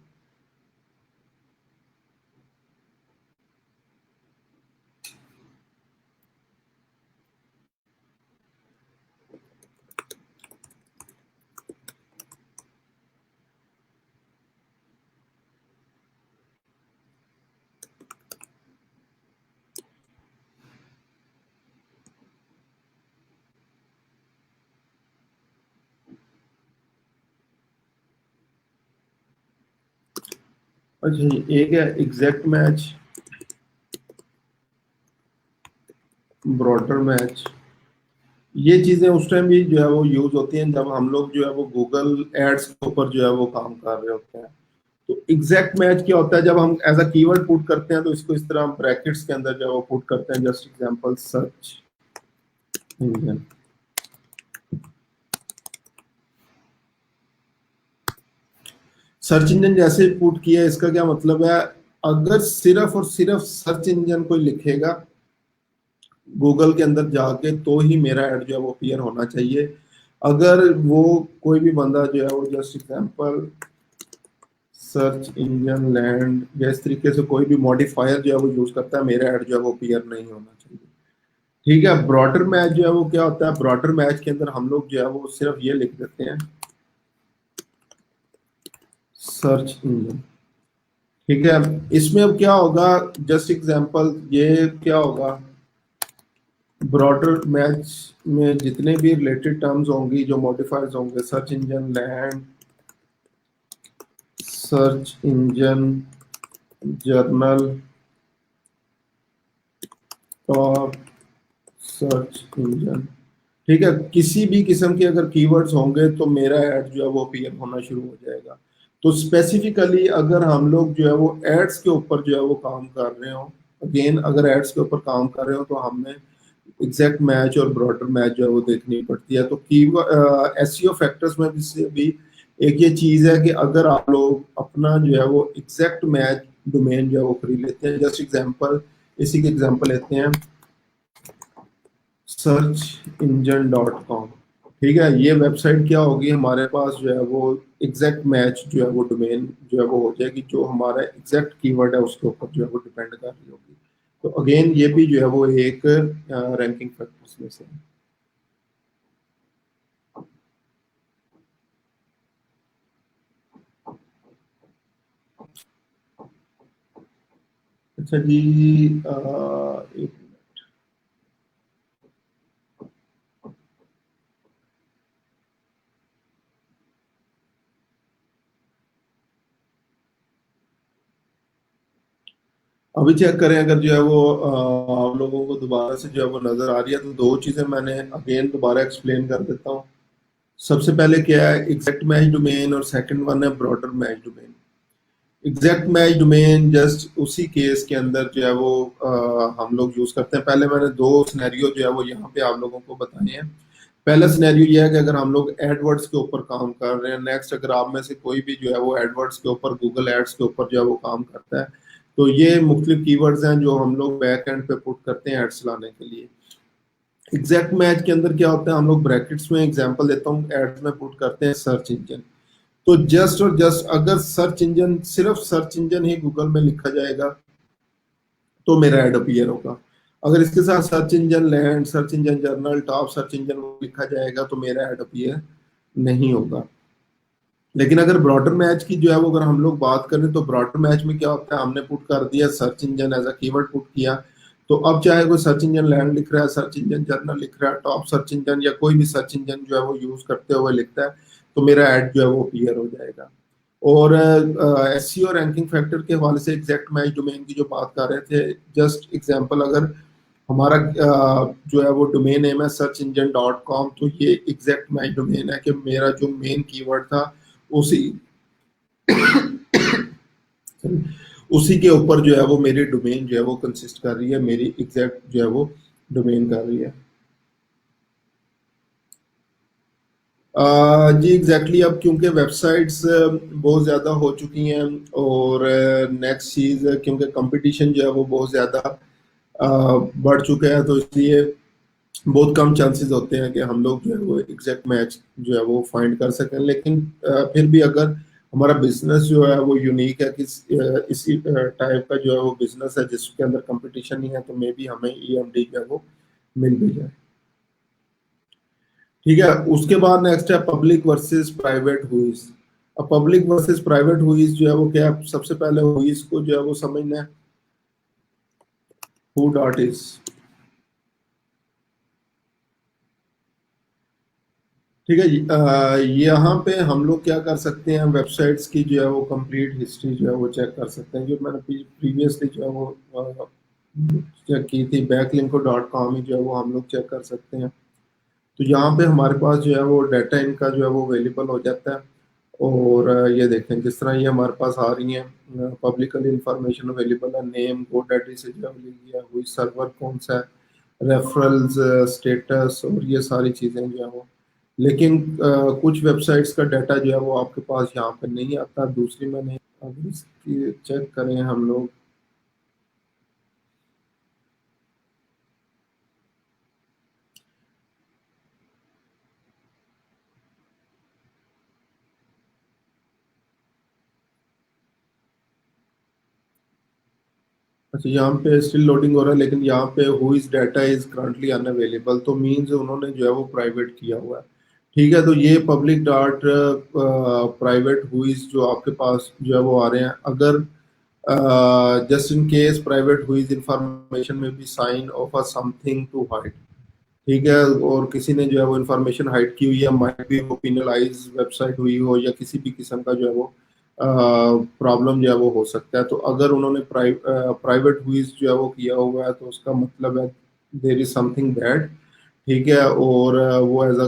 अच्छा जी, एक है एग्जैक्ट मैच, ब्रॉडर मैच। ये चीजें उस टाइम भी जो है वो यूज होती हैं जब हम लोग जो है वो गूगल एड्स के ऊपर जो है वो काम कर रहे होते हैं। तो एग्जैक्ट मैच क्या होता है, जब हम एज अ कीवर्ड पुट करते हैं तो इसको इस तरह ब्रैकेट्स के अंदर जो है वो पुट करते हैं। Just example search engine. Search engine जैसे पुट किया, इसका क्या मतलब है, अगर सिर्फ और सिर्फ सर्च इंजन कोई लिखेगा गूगल के अंदर जाके तो ही मेरा ऐड जो है वो अपीयर होना चाहिए। अगर वो कोई भी बंदा जो है वो just example search engine land या इस तरीके से कोई भी मॉडिफायर जो है वो यूज करता है, मेरा ऐड जो है वो अपीयर नहीं होना चाहिए। ठीक है, ब्रॉडर मैच जो है वो क्या होता है, ब्रॉडर मैच के अंदर हम लोग जो है वो सिर्फ ये लिख देते हैं सर्च इंजन। ठीक है, इसमें अब क्या होगा, जस्ट एग्जांपल ये क्या होगा, ब्रॉडर मैच में जितने भी रिलेटेड टर्म्स होंगी जो मॉडिफायर्स होंगे, search engine land, search engine journal, top search engine. ठीक है, किसी भी किस्म के अगर कीवर्ड्स होंगे तो मेरा ऐड जो है वो अपीयर होना शुरू हो जाएगा। तो स्पेसिफिकली अगर हम लोग जो है वो एड्स के ऊपर जो है वो काम कर रहे हो, अगेन अगर एड्स के ऊपर काम कर रहे हो तो हमें एग्जैक्ट मैच और ब्रॉडर मैच जो है वो देखनी पड़ती है। तो की एसईओ फैक्टर्स में भी से भी एक ये चीज है कि अगर आप लोग अपना जो है वो एग्जैक्ट मैच डोमेन जो है वो खरीद लेते हैं, जस्ट एग्जांपल इसी के एग्जांपल लेते हैं सर्च इंजन डॉट कॉम। ठीक है, ये वेबसाइट क्या होगी, हमारे पास जो है वो एग्जैक्ट मैच जो है वो डोमेन जो है वो हो जाएगी, जो हमारा एग्जैक्ट कीवर्ड है उसके ऊपर जो है वो डिपेंड कर रही होगी। तो अगेन ये भी जो है वो एक रैंकिंग फैक्टर्स में से है। अच्छा जी, एक अभी चेक करें अगर जो है वो आप लोगों को दोबारा से जो है वो नजर आ रही है, तो दो चीजें मैंने अगेन दोबारा एक्सप्लेन कर देता हूँ। सबसे पहले क्या है, एग्जैक्ट मैच डोमेन, और सेकंड वन है broader match domain. Exact match domain just उसी केस के अंदर जो है वो हम लोग यूज करते हैं। पहले मैंने दो सिनेरियो जो है वो यहाँ पे आप लोगों को बताए हैं। पहला सिनेरियो ये है कि अगर हम लोग एडवर्ड्स के ऊपर काम कर रहे हैं, नेक्स्ट अगर आप में से कोई भी जो है वो एडवर्ड्स के ऊपर, गूगल एड्स के ऊपर जो है वो काम करता है, तो ये मुख्तलिफ कीवर्ड्स हैं जो हम लोग बैक एंड पे पुट करते हैं एड्स लाने के लिए। एग्जैक्ट मैच के अंदर क्या होता है, हम लोग ब्रैकेट्स में एग्जांपल देता हूँ एड्स में पुट करते हैं सर्च इंजन। तो जस्ट और जस्ट अगर सर्च इंजन, सिर्फ सर्च इंजन ही गूगल में लिखा जाएगा तो मेरा ऐड अपीयर होगा। अगर इसके साथ search engine land, search engine journal, top search engine लिखा जाएगा तो मेरा ऐड अपीयर नहीं होगा। लेकिन अगर ब्रॉडर मैच की जो है वो अगर हम लोग बात करें तो ब्रॉडर मैच में क्या होता है, हमने पुट कर दिया search engine as a keyword put किया, तो अब चाहे कोई सर्च इंजन लैंड लिख रहा है, सर्च इंजन जर्नल लिख रहा है, टॉप सर्च इंजन या कोई भी सर्च इंजन जो है वो यूज करते हुए लिखता है, तो मेरा ऐड जो है वो अपीयर हो जाएगा। और एसईओ रैंकिंग फैक्टर के हवाले से एग्जैक्ट मैच डोमेन की जो बात कर रहे थे, जस्ट एग्जांपल अगर हमारा जो है वो डोमेन नेम है सर्च इंजन डॉट कॉम, तो ये एग्जैक्ट मैच डोमेन है कि मेरा जो मेन कीवर्ड था उसी उसी के ऊपर जो है वो मेरी डोमेन जो है वो कंसिस्ट कर रही है, मेरी एग्जैक्ट जो है वो डोमेन कर रही है। जी एग्जैक्टली, अब क्योंकि वेबसाइट्स बहुत ज़्यादा हो चुकी हैं, और नेक्स्ट चीज़ क्योंकि कंपटीशन जो है वो बहुत ज़्यादा बढ़ चुका है, तो इसलिए बहुत कम चांसेस होते हैं कि हम लोग जो है वो एग्जैक्ट मैच जो है वो फाइंड कर सकें। लेकिन फिर भी अगर हमारा बिजनेस जो है वो यूनिक है, इसी टाइप का जो है वो बिजनेस है जिसके अंदर कंपटीशन नहीं है, तो मे बी हमें ईएमडी जो है वो मिल भी जाए। ठीक है, उसके बाद नेक्स्ट है पब्लिक वर्सेस प्राइवेट हुईज। अब पब्लिक वर्सेस प्राइवेट हुईज जो है वो क्या है, सबसे पहले हुईज को जो है वो समझना है, हु डॉट इज। ठीक है जी, यहाँ पे हम लोग क्या कर सकते हैं, वेबसाइट्स की जो है वो कंप्लीट हिस्ट्री जो है वो चेक कर सकते हैं, जो मैंने प्रीवियसली जो है वो चेक की थी, बैकलिंको डॉट कॉम ही जो है वो हम लोग चेक कर सकते हैं। तो यहाँ पे हमारे पास जो है वो डाटा इनका जो है वो अवेलेबल हो जाता है। और ये देखें जिस तरह ये हमारे पास आ रही हैं, पब्लिकली इंफॉर्मेशन अवेलेबल है, नेम GoDaddy से जो है वो ले लिया, हुई सर्वर कौन सा है, रेफरल्स, स्टेटस, और ये सारी चीज़ें जो है वो। लेकिन कुछ वेबसाइट्स का डाटा जो है वो आपके पास यहाँ पे नहीं आता। दूसरी मैंने अब इसकी चेक करें हम लोग। अच्छा, यहाँ पे स्टिल लोडिंग हो रहा है, लेकिन यहाँ पे who is data is currently unavailable, तो मीन्स उन्होंने जो है वो प्राइवेट किया हुआ है। ठीक है, तो ये public dot private who is जो आपके पास जो है वो आ रहे हैं। अगर just in case private who is information में भी sign of a something to hide, ठीक है, और किसी ने जो है वो इन्फॉर्मेशन हाइड की हुई है, माइट भी वो पिनलाइज वेबसाइट हुई हो या किसी भी किस्म का जो है वो प्रॉब्लम जो है वो हो सकता है। तो अगर उन्होंने प्राइवेट हुईज जो है वो किया हुआ है, तो उसका मतलब है देर इज समथिंग बैड। ठीक है, और वो एज अ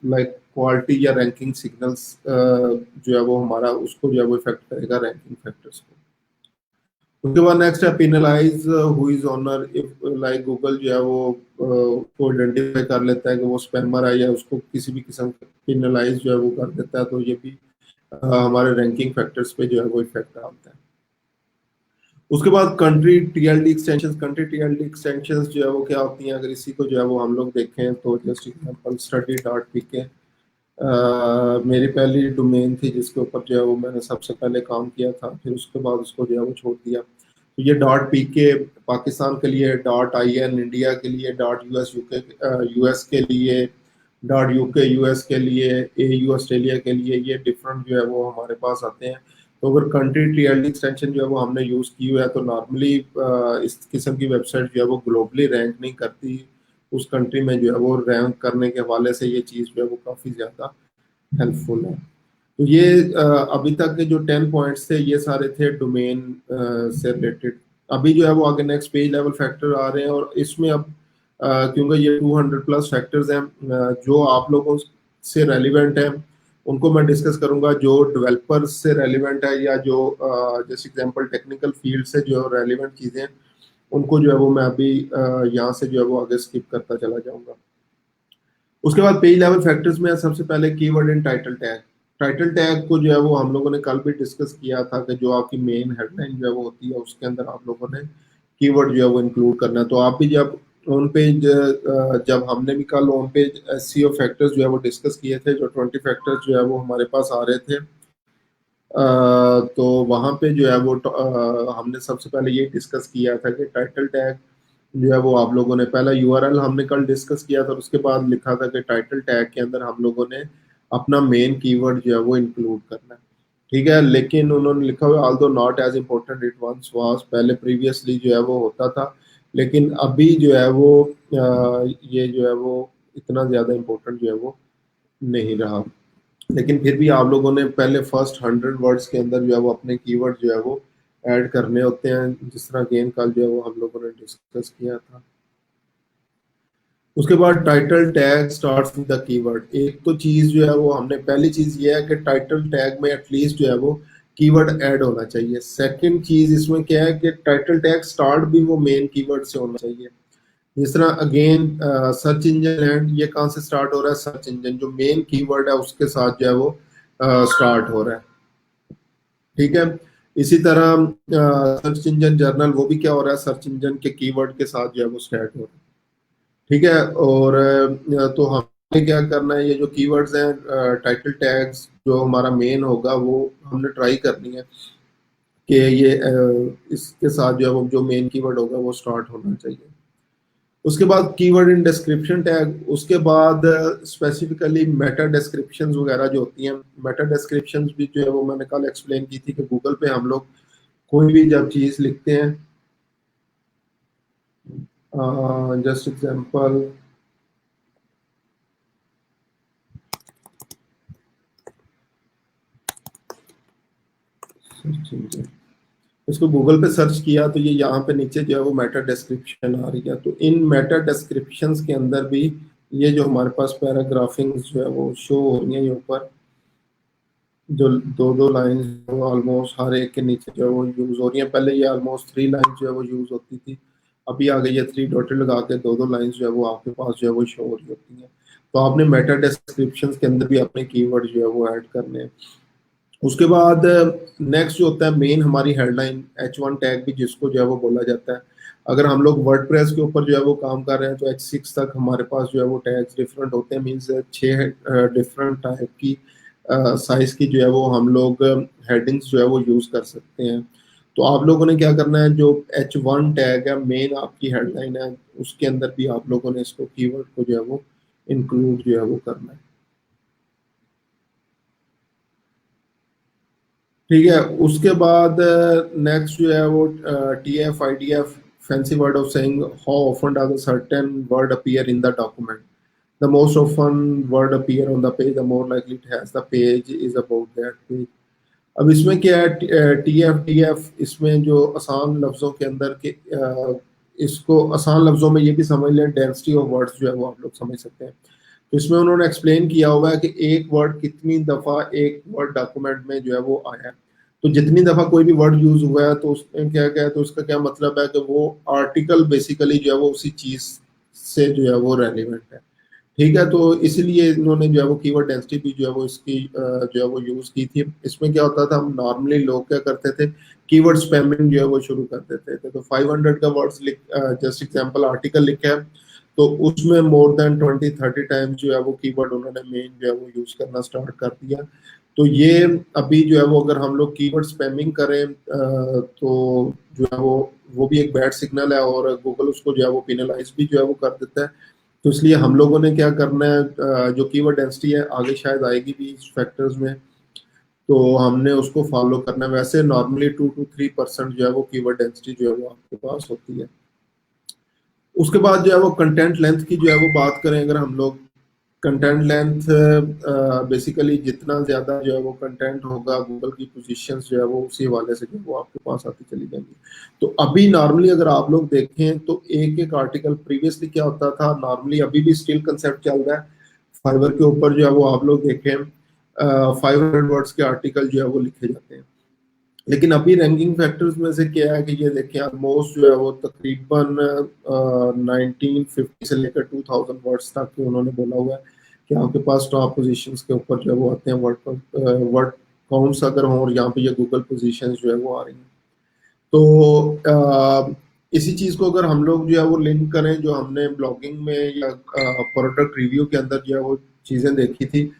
लाइक क्वालिटी या रैंकिंग सिग्नल्स जो है वो हमारा उसको जो है वो इफेक्ट करेगा, रैंकिंग फैक्टर्स को। उसके बाद नेक्स्ट है penalize who is owner, if like Google जो है वो को आइडेंटिफाई कर लेता है कि वो स्पैमर है या उसको किसी भी किस्म का पिनलाइज जो है वो कर देता है, तो ये भी हमारे रैंकिंग फैक्टर्स पे जो है वो इफेक्ट डालता है। उसके बाद country TLD extensions, country TLD extensions जो है वो क्या होती हैं, अगर इसी को जो है वो हम लोग देखें तो just example study dot PK मेरी पहली डोमेन थी जिसके ऊपर जो है वो मैंने सबसे पहले काम किया था, फिर उसके बाद उसको जो है वो छोड़ दिया। तो ये डॉट पी के पाकिस्तान के लिए, डॉट आई एन इंडिया के लिए, डॉट यूएस यूके यूएस के लिए, डॉट यूके यूएस के लिए, ए यू ऑस्ट्रेलिया के लिए, ये डिफरेंट जो है वो हमारे पास आते हैं। तो अगर कंट्री टीएलडी एक्सटेंशन जो है वो हमने यूज़ की हुआ है, तो नॉर्मली इस किस्म की वेबसाइट जो है वो ग्लोबली रैंक नहीं करती, उस कंट्री में जो है वो रैंक करने के हवाले से ये चीज़ जो है वो काफ़ी ज़्यादा हेल्पफुल है। तो ये अभी तक के जो 10 पॉइंट्स थे ये सारे थे डोमेन से रिलेटेड। अभी जो है वो आगे नेक्स्ट पेज लेवल फैक्टर आ रहे हैं, और इसमें अब क्योंकि ये 200 प्लस फैक्टर्स हैं जो आप लोगों से रेलिवेंट है उनको मैं डिस्कस करूंगा, जो डेवलपर्स से रेलिवेंट है या जो जैसे एग्जांपल टेक्निकल फील्ड से जो रेलिवेंट चीज़ें हैं उनको जो है वो मैं अभी यहाँ से जो है वो आगे स्किप करता चला जाऊंगा। उसके बाद पेज लेवल फैक्टर्स में सबसे पहले कीवर्ड इन टाइटल टैग। टाइटल टैग को जो है वो हम लोगों ने कल भी डिस्कस किया था कि जो आपकी मेन हेडलाइन जो है वो होती है उसके अंदर आप लोगों ने कीवर्ड जो है वो इंक्लूड करना है। तो आप भी जब ऑन पेज जब हमने भी कल ऑन पेज एसईओ फैक्टर्स जो है वो डिस्कस किए थे, जो 20 फैक्टर्स जो है वो हमारे पास आ रहे थे, तो वहाँ पे जो है वो हमने सबसे पहले ये डिस्कस किया था कि टाइटल टैग जो है वो आप लोगों ने पहला यूआरएल हमने कल डिस्कस किया था, उसके बाद लिखा था कि टाइटल टैग के अंदर हम लोगों ने अपना मेन कीवर्ड जो है वो इंक्लूड करना है। ठीक है, लेकिन उन्होंने लिखा हुआ although not as important it once was, पहले प्रीवियसली जो है वो होता था, लेकिन अभी जो है वो ये जो है वो इतना ज़्यादा इम्पोर्टेंट जो है वो नहीं रहा। लेकिन फिर भी आप लोगों ने पहले फर्स्ट 100 वर्ड्स के अंदर जो है वो अपने कीवर्ड जो है वो ऐड करने होते हैं, जिस तरह गेम कल जो है वो हम लोगों ने डिस्कस किया था। उसके बाद title tag starts with the keyword. एक तो चीज जो है वो हमने पहली चीज ये है कि टाइटल टैग में एटलीस्ट जो है वो कीवर्ड ऐड होना चाहिए। सेकंड चीज इसमें क्या है कि टाइटल टैग स्टार्ट भी वो मेन कीवर्ड से होना चाहिए। जिस तरह अगेन सर्च इंजन एंड, ये कहाँ से स्टार्ट हो रहा है, सर्च इंजन जो मेन कीवर्ड है उसके साथ जो है वो स्टार्ट हो रहा है। ठीक है, इसी तरह सर्च इंजन जर्नल वो भी क्या हो रहा है, सर्च इंजन के कीवर्ड के साथ जो है वो स्टार्ट हो रहा है। ठीक है, और तो हमें क्या करना है, ये जो कीवर्ड्स हैं टाइटल टैग्स जो हमारा मेन होगा वो हमने ट्राई करनी है कि ये इसके साथ जो है वो जो मेन कीवर्ड होगा वो स्टार्ट होना चाहिए। उसके बाद कीवर्ड इन डिस्क्रिप्शन टैग, उसके बाद स्पेसिफिकली मेटा डिस्क्रिप्शंस वगैरह जो होती हैं। मेटा डिस्क्रिप्शंस भी जो है वो मैंने कल एक्सप्लेन की थी कि गूगल पे हम लोग कोई भी जब चीज़ लिखते हैं, जस्ट एग्जांपल इसको गूगल पे सर्च किया तो ये यहाँ पे नीचे जो है वो मेटा डिस्क्रिप्शन आ रही है। तो इन मेटा डिस्क्रिप्शंस के अंदर भी ये जो हमारे पास पैराग्राफिंग्स जो है वो शो हो रही है, ये ऊपर जो दो दो लाइंस ऑलमोस्ट हर एक के नीचे जो है वो यूज हो रही है। पहले ये ऑलमोस्ट 3 लाइन जो है वो यूज होती थी, अभी आ गई है 3 डॉटेड लगा के दो दो लाइंस जो है वो आपके पास जो है वो शो हो रही होती है। तो आपने मेटा डिस्क्रिप्शन के अंदर भी अपने कीवर्ड जो है वो ऐड करने हैं। उसके बाद नेक्स्ट जो होता है मेन हमारी हेडलाइन, H1 टैग भी जिसको जो है वो बोला जाता है। अगर हम लोग वर्डप्रेस के ऊपर जो है वो काम कर रहे हैं तो H6 तक हमारे पास जो है वो टैग्स डिफरेंट होते हैं, मीन्स 6 डिफरेंट टाइप की साइज की जो है वो हम लोग हेडिंग्स जो है वो यूज कर सकते हैं। तो आप लोगों ने क्या करना है, जो H1 टैग है मेन आपकी हेडलाइन है, उसके अंदर भी आप लोगों ने इसको कीवर्ड को जो है वो इंक्लूड जो है वो करना है। ठीक है, उसके बाद नेक्स्ट जो है वो TF-IDF, fancy word of saying how often does a certain word appear in the document. The most often word appear on the page, the more likely it has the page is about that page. अब इसमें क्या है, TF-DF, इसमें जो आसान लफ्जों के अंदर के इसको आसान लफ्जों में ये भी समझ लें, डेंसिटी ऑफ वर्ड्स जो है वो आप लोग समझ सकते हैं। तो इसमें उन्होंने एक्सप्लेन किया हुआ है कि एक वर्ड कितनी दफा एक वर्ड डॉक्यूमेंट में जो है वो आया है। तो जितनी दफा कोई भी वर्ड यूज हुआ है तो उसमें क्या क्या है, तो उसका क्या मतलब है कि वो आर्टिकल बेसिकली जो है वो उसी चीज से जो है वो रेलिवेंट है। ठीक है, तो इसीलिए इन्होंने जो है वो कीवर्ड डेंसिटी भी जो है वो इसकी जो है वो यूज की थी। इसमें क्या होता था, हम नॉर्मली लोग क्या करते थे, कीवर्ड स्पैमिंग जो है वो शुरू कर देते थे। तो 500 का वर्ड्स लिख, जस्ट एग्जांपल आर्टिकल लिखा है तो उसमें मोर देन 20-30 टाइम्स जो है वो कीवर्ड उन्होंने मेन जो है वो यूज करना स्टार्ट कर दिया। तो ये अभी जो है वो अगर हम लोग कीवर्ड स्पैमिंग करें तो जो है वो भी एक बैड सिग्नल है, और गूगल उसको जो है वो पिनलाइज भी जो है वो कर देता है। तो इसलिए हम लोगों ने क्या करना है, जो कीवर्ड डेंसिटी है आगे शायद आएगी भी इस फैक्टर्स में, तो हमने उसको फॉलो करना है। वैसे नॉर्मली 2 to 3% जो है वो कीवर्ड डेंसिटी जो है वो आपके पास होती है। उसके बाद जो है वो कंटेंट लेंथ की जो है वो बात करें अगर हम लोग, कंटेंट लेंथ बेसिकली जितना ज्यादा जो है वो कंटेंट होगा, गूगल की पोजीशंस जो है वो उसी हवाले से जो है वो आपके पास आती चली जाएंगी। तो अभी नॉर्मली अगर आप लोग देखें तो एक एक आर्टिकल, प्रीवियसली क्या होता था, नॉर्मली अभी भी स्टिल कंसेप्ट चल रहा है, फाइवर के ऊपर जो है वो आप लोग देखें 500 वर्ड्स के आर्टिकल जो है वो लिखे जाते हैं। लेकिन अभी रैंकिंग फैक्टर्स में से क्या है कि ये देखिए ऑलमोस्ट जो है वो तकरीबन 1950 से लेकर 2000 वर्ड्स तक के उन्होंने बोला हुआ है कि आपके पास टॉप पोजीशंस के ऊपर जो है वो आते हैं वर्ड वर्ड काउंट्स अगर हों, और यहाँ पे ये गूगल पोजीशंस जो है वो आ रही हैं। तो इसी चीज़ को अगर हम लोग जो है वो लिंक करें जो हमने ब्लॉगिंग में या प्रोडक्ट रिव्यू के अंदर जो है वो चीज़ें देखी थी,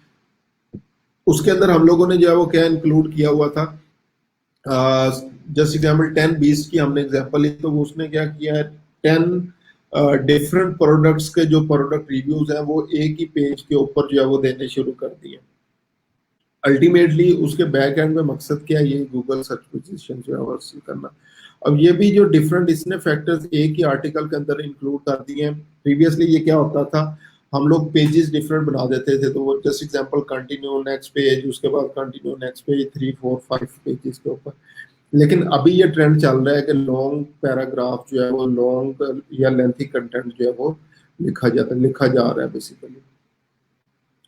उसके अंदर हम लोगों ने जो है वो क्या इंक्लूड किया हुआ था, जस्ट एग्जाम्पल 10-20 की हमने एग्जाम्पल ली, तो उसने क्या किया है, 10 डिफरेंट प्रोडक्ट्स के जो प्रोडक्ट रिव्यूज हैं वो एक ही पेज के ऊपर जो है वो देने शुरू कर दिए। अल्टीमेटली उसके बैक एंड में मकसद क्या है, ये गूगल सर्च पोजीशन जो है वो हासिल करना। अब ये भी जो डिफरेंट इसने फैक्टर्स एक ही आर्टिकल के अंदर इंक्लूड कर दिए हैं। प्रीवियसली ये क्या होता था, हम लोग पेजेस डिफरेंट बना देते थे, तो वो just example continue next page, उसके बाद कंटिन्यू नेक्स्ट पेज, 3-4-5 पेजेस के ऊपर। लेकिन अभी ये ट्रेंड चल रहा है कि लॉन्ग पैराग्राफ जो है वो लॉन्ग या लेंथी कंटेंट जो है वो लिखा जा रहा है बेसिकली।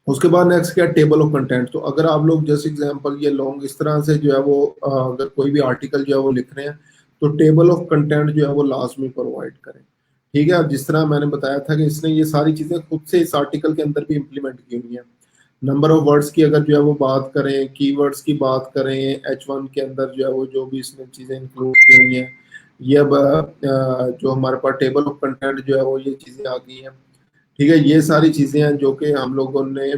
उसके बाद नेक्स्ट क्या, टेबल ऑफ कंटेंट। तो अगर आप लोग जैसे एग्जांपल ये लॉन्ग इस तरह से जो है वो अगर कोई भी आर्टिकल जो है वो लिख रहे हैं तो टेबल ऑफ कंटेंट जो है वो लाजमी प्रोवाइड करें। ठीक है, अब जिस तरह मैंने बताया था कि इसने ये सारी चीजें खुद से इस आर्टिकल के अंदर भी इम्प्लीमेंट की हुई हैं। नंबर ऑफ वर्ड्स की अगर जो है वो बात करें, कीवर्ड्स की बात करें, H1 के अंदर जो है वो जो भी इसने चीजें इंक्लूड की हुई हैं, ये अब जो हमारे पास टेबल ऑफ कंटेंट जो है वो ये चीजें आ गई हैं। ठीक है, ये सारी चीजें हैं जो कि हम लोगों ने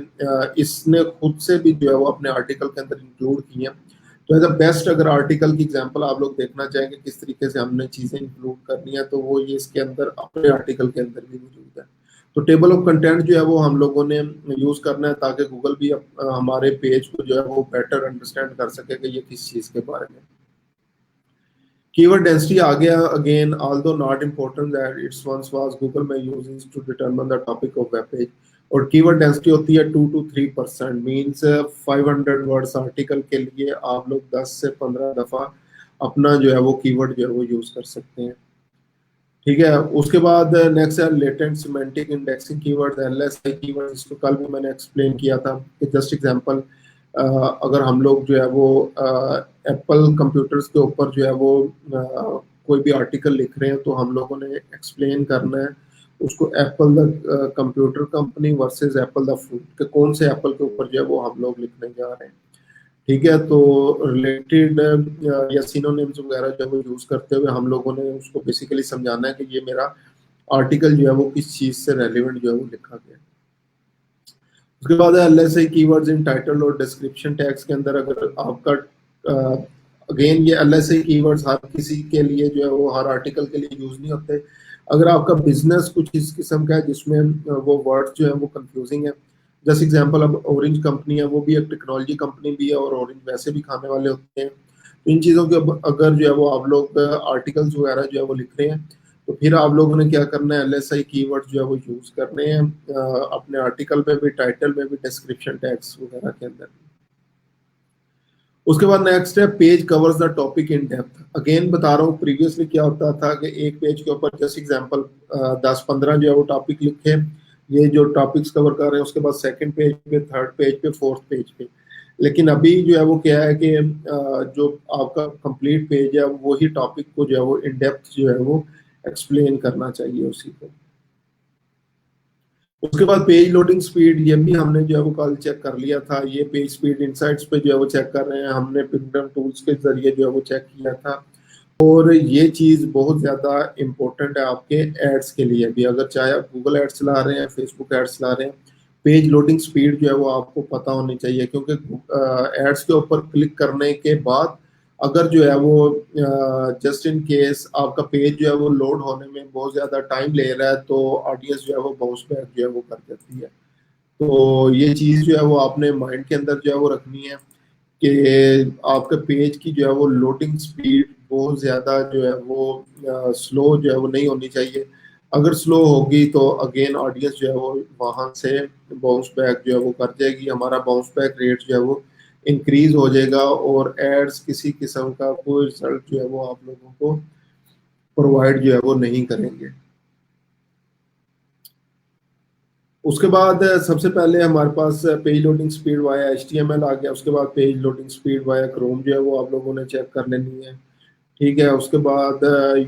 इसने खुद से भी जो है वो अपने आर्टिकल के अंदर इंक्लूड की हैं। तो एज अ बेस्ट अगर आर्टिकल की एग्जांपल आप लोग देखना चाहेंगे किस तरीके से हमने चीजें इंक्लूड करनी है, तो वो ये इसके अंदर अपने आर्टिकल के अंदर भी मौजूद है। तो टेबल ऑफ कंटेंट जो है वो हम लोगों ने यूज करना है ताकि गूगल भी हमारे पेज को जो है वो बेटर अंडरस्टैंड कर सके कि ये किस चीज के बारे में। कीवर्ड डेंसिटी आ गया again, although not important that its once was, Google में use to determine the topic of web page. और कीवर्ड डेंसिटी होती है 2 to 3%, मीन्स 500 वर्ड्स आर्टिकल के लिए आप लोग 10 से 15 दफा अपना जो है वो कीवर्ड जो है वो यूज कर सकते हैं। ठीक है, उसके बाद नेक्स्ट है latent semantic indexing keyword, LSI keyword, इसको कल भी मैंने एक्सप्लेन किया था कि जस्ट एग्जांपल अगर हम लोग जो है वो एप्पल कंप्यूटर्स के ऊपर जो है वो कोई भी आर्टिकल लिख रहे हैं तो हम लोगों ने एक्सप्लेन करना है उसको, Apple the computer company versus Apple the food, के कौन से एप्पल के ऊपर जो है वो हम लोग लिखने जा रहे हैं। ठीक है, तो रिलेटेड या सिनोनिम्स वगैरह जो है वो यूज करते हुए हम लोगों ने उसको बेसिकली समझाना है कि ये मेरा आर्टिकल जो है वो किस चीज से रेलिवेंट जो है वो लिखा गया है। उसके बाद है एलएसआई कीवर्ड्स इन टाइटल और डिस्क्रिप्शन टैग्स के अंदर अगर आपका अगेन ये एलएसआई कीवर्ड्स हर किसी के लिए जो है वो हर आर्टिकल के लिए यूज नहीं होते। अगर आपका बिजनेस कुछ इस किस्म का है जिसमें वो वर्ड्स जो है वो कंफ्यूजिंग है, जैसे एग्जांपल अब ऑरेंज कंपनी है, वो भी एक टेक्नोलॉजी कंपनी भी है और ऑरेंज वैसे भी खाने वाले होते हैं। तो इन चीज़ों के अगर जो है वो आप लोग आर्टिकल्स वगैरह जो है वो लिख रहे हैं, तो फिर आप लोगों ने क्या करना है, एलएसआई कीवर्ड जो है वो यूज करने हैं अपने आर्टिकल में भी, टाइटल में भी, डिस्क्रिप्शन टैग्स वगैरह के अंदर। उसके बाद नेक्स्ट है page covers the topic in depth. Again बता रहा हूँ, प्रीवियसली क्या होता था कि एक पेज के ऊपर जस्ट एग्जांपल 10-15 जो है वो टॉपिक लिखे, ये जो टॉपिक्स कवर कर रहे हैं, उसके बाद सेकंड पेज पे, थर्ड पेज पे, फोर्थ पेज पे। लेकिन अभी जो है वो क्या है कि जो आपका कंप्लीट पेज है वही टॉपिक को जो है वो इन डेप्थ जो है वो एक्सप्लेन करना चाहिए उसी को। उसके बाद पेज लोडिंग स्पीड, ये भी हमने जो है वो कल चेक कर लिया था। ये पेज स्पीड इनसाइट्स पे जो है वो चेक कर रहे हैं, हमने पिंगडम टूल्स के जरिए जो है वो चेक किया था। और ये चीज बहुत ज्यादा इंपॉर्टेंट है आपके एड्स के लिए भी, अगर चाहे आप गूगल एड्स चला रहे हैं, फेसबुक एड्स चला रहे हैं, पेज लोडिंग स्पीड जो है वो आपको पता होनी चाहिए। क्योंकि एड्स के ऊपर क्लिक करने के बाद अगर जो है वो जस्ट इन केस आपका पेज जो है वो लोड होने में बहुत ज्यादा टाइम ले रहा है, तो ऑडियंस जो है वो बाउंस बैक जो है वो कर देती है। तो ये चीज जो है वो आपने माइंड के अंदर जो है वो रखनी है कि आपके पेज की जो है वो लोडिंग स्पीड बहुत ज़्यादा जो है वो स्लो जो है वो नहीं होनी चाहिए। अगर स्लो होगी तो अगेन ऑडियंस जो है वो वहाँ से बाउंस बैक जो है वो कर जाएगी, हमारा बाउंस बैक रेट जो है वो इंक्रीज हो जाएगा और एड्स किसी किस्म का कोई रिजल्ट जो है वो आप लोगों को प्रोवाइड जो है वो नहीं करेंगे। उसके बाद सबसे पहले हमारे पास page loading speed via HTML आ गया। उसके बाद page loading speed via Chrome जो है वो आप लोगों ने चेक कर लेनी है। ठीक है, उसके बाद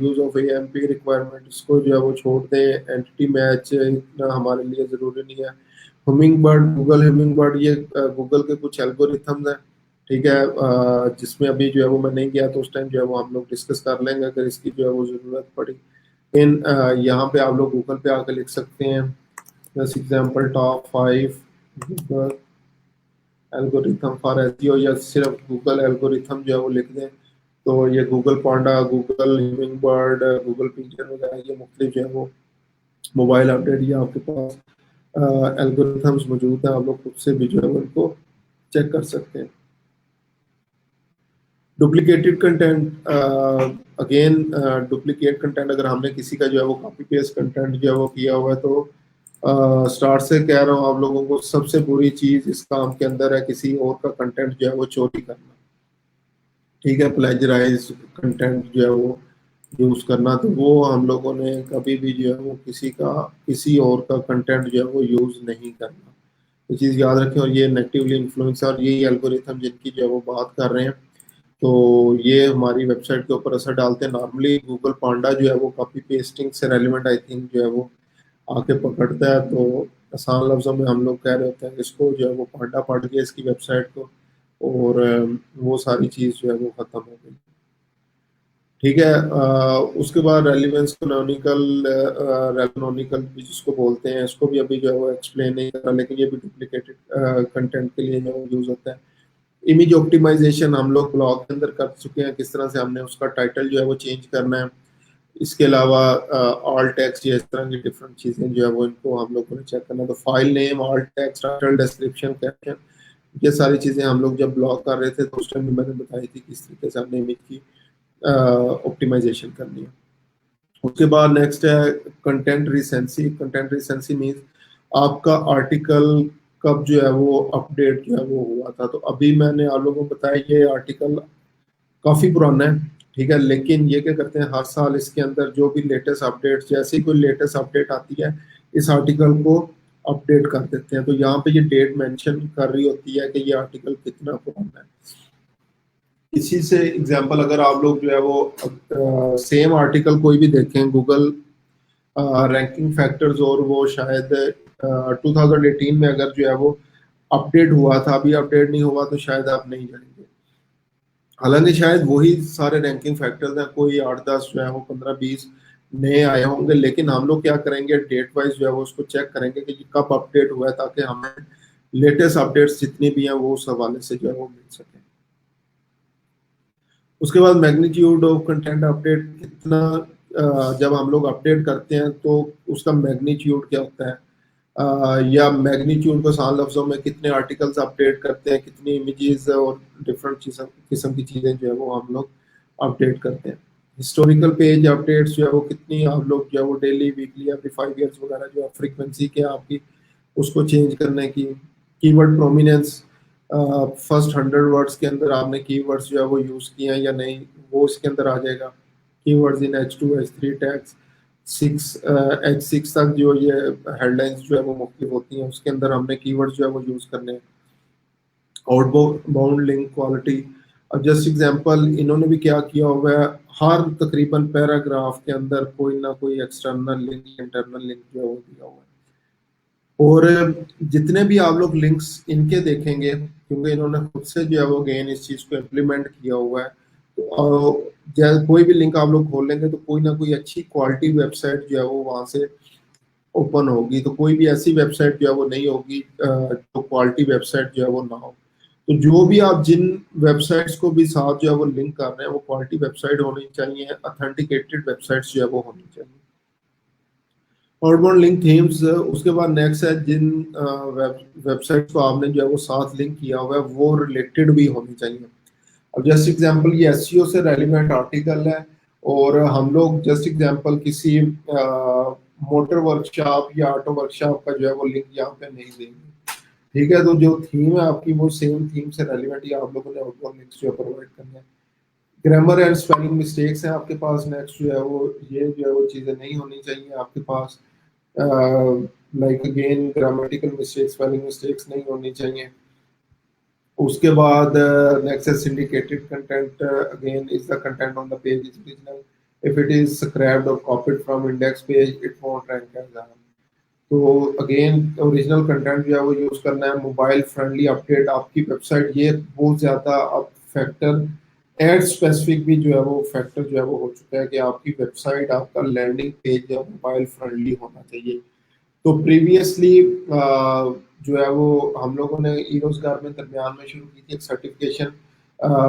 यूज ऑफ AMP रिक्वायरमेंट, इसको जो है वो छोड़ दें। एंटिटी मैच इतना हमारे लिए ज़रूरी नहीं है। Humming bird, Google humming bird, ये गूगल के कुछ एल्गोरिथम्स हैं। ठीक है, जिसमें अभी जो है वो मैं नहीं गया, तो उस टाइम जो है वो हम लोग डिस्कस कर लेंगे अगर इसकी जो है वो ज़रूरत पड़ी। इन यहाँ पे आप लोग गूगल पे आकर लिख सकते हैं, जैसे example top 5 Google algorithm for SEO, या सिर्फ गूगल एल्गोरिथम जो है वो लिख दें, तो ये Google Panda, Google Hummingbird, Google Pigeon वगैरह ये मुख्तलिफ जो है वो मोबाइल अपडेट या आपके पास एल्गोरिथम्स मौजूद हैं, आप लोग खुद से भी जो है वो उनको चेक कर सकते हैं। Duplicated content, again duplicate content अगर हमने किसी का जो है वो कॉपी पेस्ट कंटेंट जो है वो किया हुआ है, तो स्टार्ट से कह रहा हूँ आप लोगों को, सबसे बुरी चीज इस काम के अंदर है किसी और का कंटेंट जो है वो चोरी करना। ठीक है, प्लेजराइज कंटेंट जो है वो यूज करना, तो वो हम लोगों ने कभी भी जो है वो किसी और का कंटेंट जो है वो यूज नहीं करना। ये चीज याद रखें। और ये नेगेटिवली इन्फ्लुएंस और यही एल्गोरिथम जिनकी जो है वो बात कर रहे हैं, तो ये हमारी वेबसाइट के ऊपर असर डालते हैं। नॉर्मली गूगल पांडा जो है वो कॉपी पेस्टिंग से रेलिवेंट आई थिंक जो है वो आके पकड़ता है, तो आसान लफ्जों में हम लोग कह रहे होते हैं कि इसको जो है वो पांडा पढ़ के इसकी वेबसाइट को, और वो सारी चीज़ जो है वो ख़त्म हो गई। ठीक है, उसके बाद रेलिवेंस कैनोनिकल, रेलोनोनिकल भी जिसको बोलते हैं, इसको भी अभी जो है वो एक्सप्लेन नहीं करा, लेकिन ये भी डुप्लीकेटेड कंटेंट के लिए जो यूज़ होता है। इमेज ऑप्टिमाइजेशन हम लोग ब्लॉग के अंदर कर चुके हैं, किस तरह से हमने उसका टाइटल जो है वो चेंज करना है। इसके अलावा ऑल टेक्स्ट या इस तरह की डिफरेंट चीज़ें जो है वो इनको हम लोगों ने चेक करना है। तो file name, all text, title, description, caption, ये सारी चीज़ें हम लोग जब ब्लॉग कर रहे थे तो उस टाइम भी मैंने बताई थी किस तरीके से हमने इमेज की ऑप्टिमाइजेशन करनी है। उसके बाद नेक्स्ट है content recency. Content recency means आपका आर्टिकल कब जो है वो अपडेट जो है वो हुआ था। तो अभी मैंने आप लोगों को बताया ये आर्टिकल काफ़ी पुराना है, ठीक है, लेकिन ये क्या करते हैं, हर साल इसके अंदर जो भी लेटेस्ट अपडेट, जैसे ही कोई लेटेस्ट अपडेट आती है, इस आर्टिकल को अपडेट कर देते हैं। तो यहाँ पे ये डेट मेंशन कर रही होती है कि ये आर्टिकल कितना पुराना है। इसी से एग्जांपल अगर आप लोग जो है वो सेम आर्टिकल कोई भी देखें गूगल रैंकिंग फैक्टर्स, और वो शायद 2018 में अगर जो है वो अपडेट हुआ था, अभी अपडेट नहीं हुआ, तो शायद आप नहीं जाएंगे। हालांकि शायद वही सारे रैंकिंग फैक्टर्स हैं, कोई 8-10 जो है वो 15-20 नए आए होंगे, लेकिन हम लोग क्या करेंगे, डेट वाइज जो है वो उसको चेक करेंगे कि ये कब अपडेट हुआ है, ताकि हमें लेटेस्ट अपडेट्स जितनी भी हैं वो उस हवाले से जो है वो मिल सके। उसके बाद मैग्नीट्यूड ऑफ कंटेंट अपडेट कितना, जब हम लोग अपडेट करते हैं तो उसका मैग्नीट्यूड क्या होता है, या मैग्नीट्यूड को आसान लफ्जों में कितने आर्टिकल्स अपडेट करते हैं, कितनी इमेजेस और डिफरेंट किस्म की चीज़ें जो है वो हम लोग अपडेट करते हैं। हिस्टोरिकल पेज अपडेट्स जो है वो कितनी आप लोग जो है वो डेली वीकली एवरी 5 ईयर्स वगैरह जो है फ्रीक्वेंसी क्या आपकी उसको चेंज करने की। कीवर्ड प्रोमिनेंस, फर्स्ट 100 वर्ड्स के अंदर आपने कीवर्ड्स जो है वो यूज़ किए हैं या नहीं, वो इसके अंदर आ जाएगा। Keywords in H2 H3 tags 6 H6 तक जो ये हेडलाइंस जो है वो मुख्तलिफ होती हैं, उसके अंदर हमने कीवर्ड्स जो है वो यूज़ करने हैं। आउटबाउंड लिंक क्वालिटी, अब जस्ट एग्जांपल इन्होंने भी क्या किया हुआ है, हर तकरीबन पैराग्राफ के अंदर कोई ना कोई एक्सटर्नल लिंक इंटरनल लिंक जो है वो दिया हुआ है। और जितने भी आप लोग लिंक्स इनके देखेंगे, क्योंकि इन्होंने खुद से जो है वो अगेन इस चीज़ को इम्प्लीमेंट किया हुआ है, तो कोई भी लिंक आप लोग खोलेंगे तो कोई ना कोई अच्छी क्वालिटी वेबसाइट जो है वो वहाँ से ओपन होगी, तो कोई भी ऐसी वेबसाइट जो है वो नहीं होगी जो क्वालिटी वेबसाइट जो है वो ना हो। तो जो भी आप जिन वेबसाइट्स को भी साथ जो है वो लिंक कर रहे हैं वो क्वालिटी वेबसाइट होनी चाहिए, ऑथेंटिकेटेड वेबसाइट्स जो है वो होनी चाहिए। आउटबाउंड लिंक थीम्स, उसके बाद नेक्स्ट है जिन वेबसाइट को आपने जो है वो साथ लिंक किया हुआ है वो रिलेटेड भी होनी चाहिए। अब जस्ट एग्जांपल ये एसईओ से रेलिवेंट आर्टिकल है, और हम लोग जस्ट एग्जांपल किसी मोटर वर्कशॉप या ऑटो वर्कशॉप का जो है वो लिंक यहाँ पे नहीं देंगे, ठीक है। तो जो थीम है आपकी वो सेम थीम से रेलिवेंट ही आप लोगों ने आउटबाउंड लिंक्स जो है प्रोवाइड करने हैं। ग्रामर एंड स्पेलिंग मिस्टेक्स हैं आपके पास, नेक्स्ट जो है वो ये जो है वो चीज़ें नहीं होनी चाहिए आपके पास। Like again grammatical mistakes, spelling mistakes नहीं होनी चाहिए। उसके बाद नेक्स्ट है syndicated content, again is the content on the page is original, if it is scraped और copied from index page it won't rank as are. तो अगेन ओरिजिनल कंटेंट जो है वो यूज करना है। मोबाइल फ्रेंडली अपडेट आपकी वेबसाइट, ये बहुत ज्यादा अब फैक्टर एड स्पेसिफिक भी जो है वो फैक्टर जो है वो हो चुका है कि आपकी वेबसाइट आपका लैंडिंग पेज जो मोबाइल फ्रेंडली होना चाहिए। तो प्रीवियसली जो है वो हम लोगों ने ई रोजगार में दरमियान में शुरू की थी एक सर्टिफिकेशन,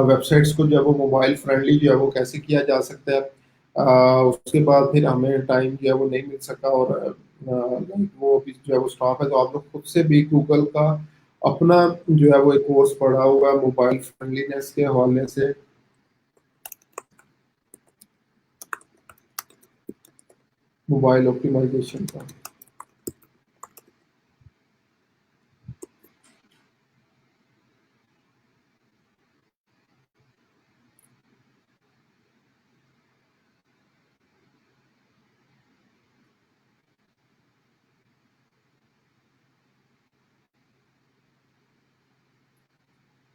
वेबसाइट्स को जो है वो मोबाइल फ्रेंडली जो है वो कैसे किया जा सकता है। उसके बाद फिर हमें टाइम जो है वो नहीं मिल सका, और like वो अभी जो है वो स्टॉप है, तो आप लोग खुद से भी गूगल का अपना जो है वो एक कोर्स पढ़ा हुआ है मोबाइल फ्रेंडलीनेस के हवाले से। मोबाइल ऑप्टिमाइजेशन का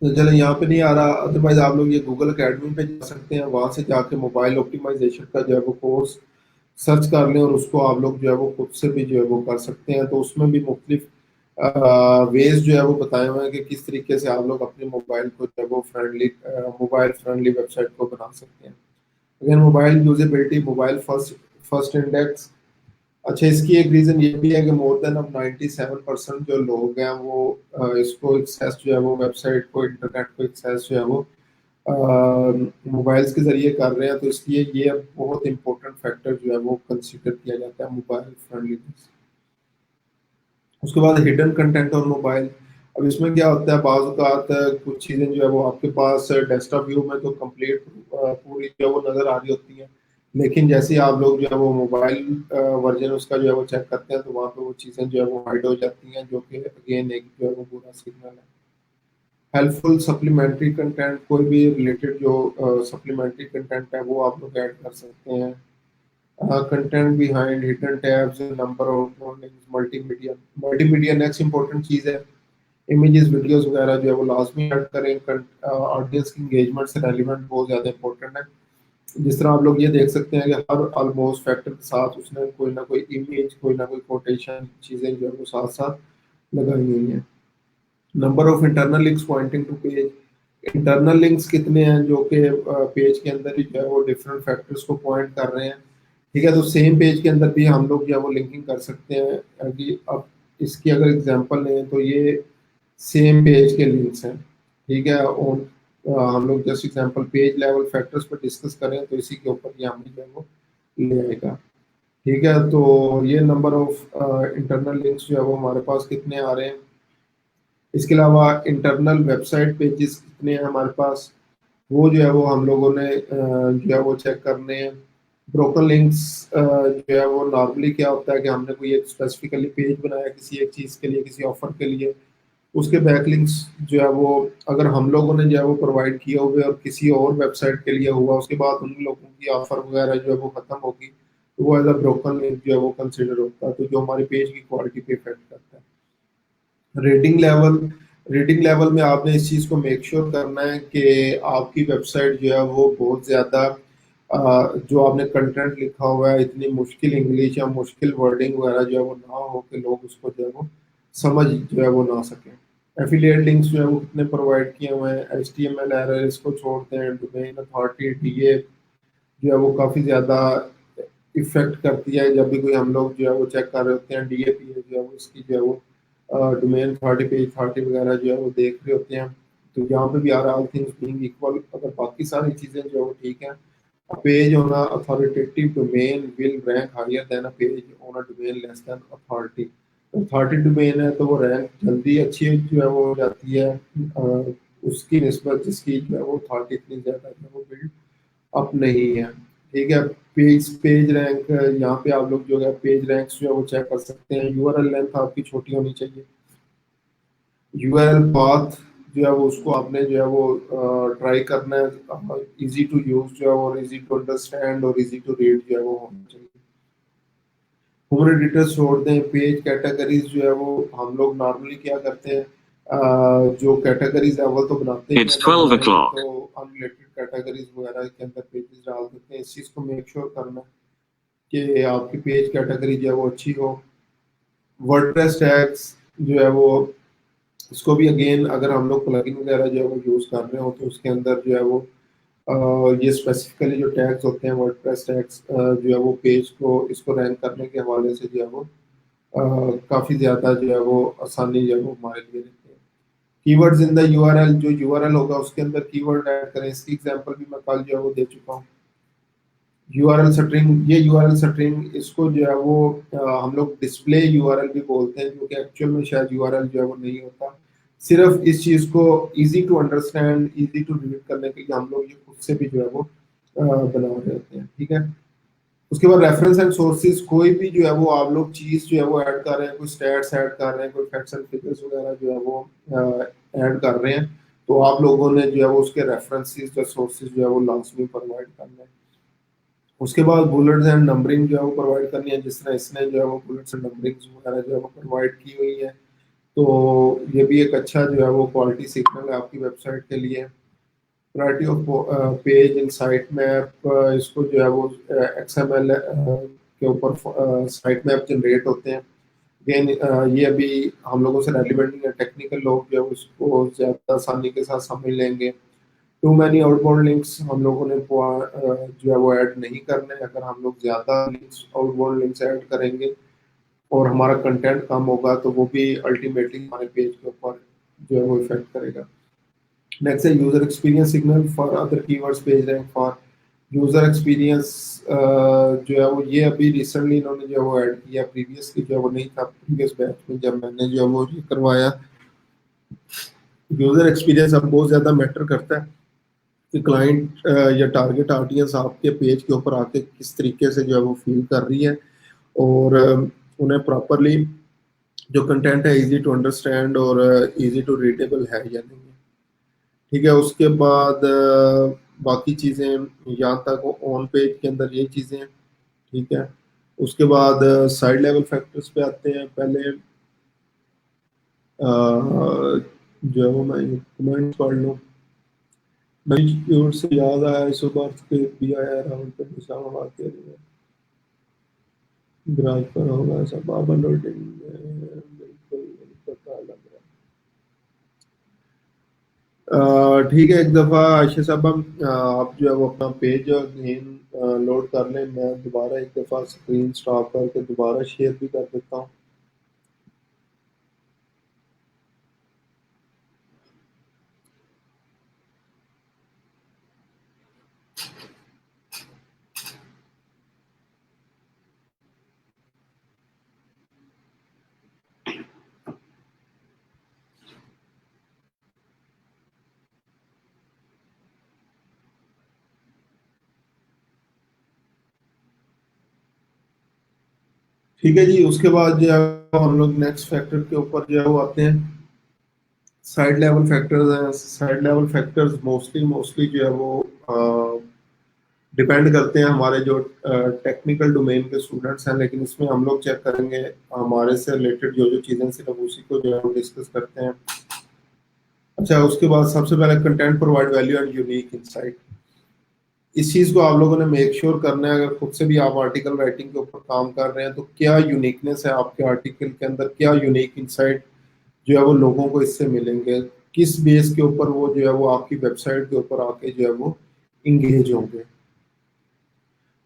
तो चलो यहाँ पे नहीं आ रहा, अदरवाइज आप लोग ये गूगल अकेडमी पे जा सकते हैं, वहां से जाके मोबाइल ऑप्टिमाइजेशन का जो है वो कोर्स सर्च कर लें, और उसको आप लोग जो है वो खुद से भी जो है वो कर सकते हैं। तो उसमें भी मुख्तलिफ वेज जो है वो बताए हुए हैं कि किस तरीके से आप लोग अपने मोबाइल को जो है वो मोबाइल फ्रेंडली वेबसाइट को बना सकते हैं। Again mobile usability, mobile first first index. अच्छा, इसकी एक रीज़न ये भी है कि मोर देन अब 97% जो लोग हैं वो इसको एक्सेस जो है वो वेबसाइट को, इंटरनेट को एक्सेस जो है वो मोबाइल्स के ज़रिए कर रहे हैं, तो इसलिए ये अब बहुत इंपॉर्टेंट फैक्टर जो है वो कंसिडर किया जाता है मोबाइल फ्रेंडलीनेस। उसके बाद हिडन कंटेंट और मोबाइल, अब इसमें क्या होता है, बाज़ औक़ात कुछ चीज़ें जो है वो आपके पास डेस्कटॉप व्यू में तो कंप्लीट पूरी जो है वो नज़र आ रही होती हैं, लेकिन जैसे ही आप लोग जो है वो मोबाइल वर्जन उसका जो है वो चेक करते हैं तो वहाँ पे वो चीज़ें जो है वो हाइड हो जाती हैं, जो कि अगेन एक जो है वो बुरा सिग्नल है। हेल्पफुल सप्लीमेंट्री कंटेंट, कोई भी रिलेटेड जो सप्लीमेंट्री कंटेंट है वो आप लोग ऐड कर सकते हैं। Content behind hidden tabs, number of warnings, multimedia. Multimedia next important चीज़ है, इमेजेस वीडियोस वगैरह जो है वो लाजमी ऐड करें। ऑडियंस की इंगेजमेंट से रेलिवेंट बहुत ज़्यादा इंपॉर्टेंट है। जिस तरह आप लोग ये देख सकते हैं कि हर ऑलमोस्ट फैक्टर के साथ उसने कोई ना कोई इमेज, कोई ना कोई कोटेशन चीज़ें जो है वो साथ साथ लगाई हुई हैं। Number of internal links pointing to page, internal links कितने हैं जो कि पेज के अंदर ही जो है वो डिफरेंट फैक्टर्स को पॉइंट कर रहे हैं। ठीक है, तो सेम पेज के अंदर भी हम लोग जो है वो लिंकिंग कर सकते हैं। कि अब इसकी अगर एग्जांपल लें तो ये सेम पेज के लिंक्स हैं। ठीक है, और हम लोग just example page level factors पर डिस्कस करें तो इसी के ऊपर ये हमें जो है वो ले आएगा। ठीक है, तो ये नंबर ऑफ इंटरनल लिंक्स जो है वो हमारे पास कितने आ रहे हैं। इसके अलावा इंटरनल वेबसाइट पेजेस कितने हैं हमारे पास, वो जो है वो हम लोगों ने जो है वो चेक करने हैं। ब्रोकन लिंक्स जो है वो नॉर्मली क्या होता है कि हमने कोई एक स्पेसिफिकली पेज बनाया किसी एक चीज़ के लिए, किसी ऑफर के लिए, उसके बैकलिंक्स जो है वो अगर हम लोगों ने जो है वो प्रोवाइड किए हुए और किसी और वेबसाइट के लिए हुआ, उसके बाद उन लोगों की ऑफर वगैरह जो है वो खत्म होगी, तो वो एज अ ब्रोकन लिंक जो है वो कंसिडर होता है, तो जो हमारी पेज की क्वालिटी पे इफेक्ट करता है। रेटिंग लेवल में आपने इस चीज़ को मेक श्योर करना है कि आपकी वेबसाइट जो है वो बहुत ज़्यादा जो आपने कंटेंट लिखा हुआ है इतनी मुश्किल इंग्लिश या मुश्किल वर्डिंग वगैरह जो है वो ना हो कि लोग उसको जो है वो समझ जो है वो ना सकें। एफिलिएट लिंक्स जो है वो कितने प्रोवाइड किए हुए हैं, H T M L error इसको छोड़ते हैं, डोमेन अथॉरिटी डी ए जो है वो काफ़ी ज़्यादा इफेक्ट करती है जब भी कोई हम लोग जो है वो चेक कर रहे होते हैं। डी ए पी जो है वो इसकी जो है वो डोमेन अथॉरिटी पेज अथॉरिटी वगैरह जो है वो देख रहे होते हैं। तो यहाँ पे भी are all things being equal, अगर बाकी सारी चीज़ें जो है वो ठीक है, a page on a authoritative domain will rank higher than a page on a domain less than authority। Authority domain है तो वो रैंक जल्दी अच्छी जो है वो हो जाती है उसकी निस्बत जिसकी जो है वो अथॉरिटी इतनी ज़्यादा जो है वो बिल्ड अप नहीं है। ठीक है, पेज पेज रैंक यहाँ पे आप लोग जो है पेज रैंक्स जो है वो चेक कर सकते हैं। यूआरएल लेंथ आपकी छोटी होनी चाहिए। यूआरएल पाथ जो है वो उसको आपने जो है वो ट्राई करना है इजी टू यूज जो है और इजी टू अंडरस्टैंड और इजी टू रीड जो है वो होना चाहिए। ह्यूमन एडिटर्स छोड़ दें, पेज कैटेगरीज जो है वो हम लोग नॉर्मली क्या करते हैं, जो कैटेगरीज अव्वल तो बनाते ही हैं It's जब 12 बनाएंगे o'clock. तो अनरिलेटेड कैटेगरीज वगैरह के अंदर पेजेस डाल देते हैं। इस चीज़ को मेक श्योर करना है कि आपकी पेज कैटेगरी जो है वो अच्छी हो। वर्डप्रेस टैग्स जो है वो इसको भी अगेन अगर हम लोग प्लगइन वगैरह जो है वो यूज़ कर रहे हो तो उसके अंदर जो है वो ये स्पेसिफिकली जो टैग्स होते हैं वर्डप्रेस टैग्स जो है वो पेज को इसको रैंक करने के हवाले से जो है वो काफ़ी ज़्यादा जो है वो आसानी जो है वो हमारे लिए रहती है। कीवर्ड्स इन द यूआरएल, जो यूआरएल होगा उसके अंदर कीवर्ड ऐड करें, इसकी एग्जांपल भी मैं कल जो है वो दे चुका हूँ। यूआरएल स्ट्रिंग, ये यूआरएल स्ट्रिंग इसको जो है वो हम लोग डिस्प्ले यूआरएल भी बोलते हैं, जो कि एक्चुअल में शायद यूआरएल जो है वो नहीं होता। सिर्फ इस चीज़ को easy to understand easy to read करने के लिए हम लोग ये खुद से भी जो है वो बना रहे होते हैं। ठीक है, उसके बाद रेफरेंस एंड सोर्सेज, कोई भी जो है वो आप लोग चीज़ जो है वो ऐड कर रहे हैं, कोई स्टैट्स ऐड कर रहे हैं, कोई फैक्ट्स एंड फिगर्स वगैरह जो है वो ऐड कर रहे हैं, तो आप लोगों ने जो है वो उसके रेफरेंसेस या सोर्सेज जो है वो लाजमी प्रोवाइड करना है। उसके बाद बुलेट्स एंड नंबरिंग जो है वो प्रोवाइड करनी है, जिस तरह इसने जो है वो बुलेट्स एंड नंबरिंग वगैरह जो है वो प्रोवाइड की हुई है। तो ये भी एक अच्छा जो है वो क्वालिटी सिग्नल है आपकी वेबसाइट के लिए। Variety of page in site map, इसको जो है वो एक्सएमएल के ऊपर साइट मैप जनरेट होते हैं। अगेन ये अभी हम लोगों से रेलिवेंट नहीं है, टेक्निकल लोग जो है उसको ज़्यादा आसानी के साथ समझ लेंगे। टू मैनी आउटबाउंड लिंक्स हम लोगों ने जो है वो ऐड नहीं करने। अगर हम लोग ज़्यादा लिंक्स आउटबाउंड लिंक्स ऐड करेंगे और हमारा कंटेंट कम होगा तो वो भी अल्टीमेटली हमारे पेज के ऊपर जो है वो इफेक्ट करेगा। नेक्स्ट है user experience signal for other keywords, page rank for user experience जो है वो ये अभी रिसेंटली इन्होंने जो है वो ऐड किया, प्रीवियसली जो है वो नहीं था। प्रीवियस बैच में जब मैंने जो है वो ये करवाया, यूजर एक्सपीरियंस अब बहुत ज़्यादा मैटर करता है कि क्लाइंट या टारगेट ऑडियंस आपके पेज के ऊपर आके किस तरीके से जो है वो फील कर रही है और उन्हें प्रॉपरली जो कंटेंट है इजी टू अंडरस्टैंड और इजी टू रीडेबल है या नहीं है। ठीक है, उसके बाद बाकी चीज़ें यहाँ तक ऑन पेज के अंदर ये चीज़ें हैं। ठीक है, उसके बाद साइड लेवल फैक्टर्स पे आते हैं। पहले जो है वो मैं कमेंट पढ़ लूँ। इंस्टीट्यूट से याद आया इस बार के भी आया राउंड पे निशानाबाद के लिए ग्राज पर होगा ऐसा बाबा लोडिंग में बिल्कुल पता लग रहा ठीक है, एक दफ़ा आयशा साहब हम आप जो है वो अपना पेज अगेन लोड कर लें। मैं दोबारा एक दफ़ा स्क्रीन स्टॉप करके दोबारा शेयर भी कर देता हूँ। ठीक है जी, उसके बाद जो है वो हम लोग नेक्स्ट फैक्टर के ऊपर जो है वो आते हैं। साइड लेवल फैक्टर्स हैं। Side level factors mostly mostly जो है वो डिपेंड करते हैं हमारे जो टेक्निकल डोमेन के स्टूडेंट्स हैं, लेकिन इसमें हम लोग चेक करेंगे हमारे से रिलेटेड जो जो चीज़ें सिर्फ उसी को जो है वो डिस्कस करते हैं। अच्छा, उसके बाद सबसे पहले content provide value and unique insight. इस चीज़ को आप लोगों ने मेक श्योर करना है, अगर खुद से भी आप आर्टिकल राइटिंग के ऊपर काम कर रहे हैं तो क्या यूनिकनेस है आपके आर्टिकल के अंदर, क्या यूनिक इंसाइट जो है वो लोगों को इससे मिलेंगे, किस बेस के ऊपर वो जो है वो आपकी वेबसाइट के ऊपर आके जो है वो इंगेज होंगे।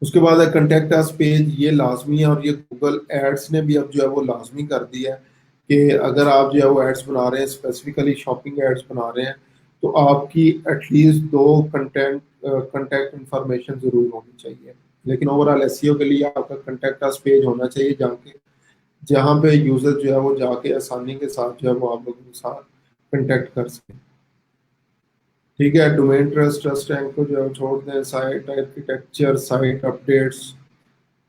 उसके बाद है कंटेक्ट अस पेज, ये लाजमी है और ये गूगल एड्स ने भी अब जो है वो लाजमी कर दिया है कि अगर आप जो है वो एड्स बना रहे हैं, स्पेसिफिकली शॉपिंग एड्स बना रहे हैं, तो आपकी एटलीस्ट दो कंटेक्ट इंफॉर्मेशन जरूर होनी चाहिए। लेकिन ओवरऑल एसईओ के लिए आपका कंटेक्ट अस पेज होना चाहिए जाके, जहाँ पे यूजर जो है वो जाके आसानी के साथ जो है वो आप लोगों के साथ कंटेक्ट कर सके। ठीक है, डोमेन ट्रस्ट ट्रस्ट रैंक को जो है छोड़ दें। Site architecture, site updates,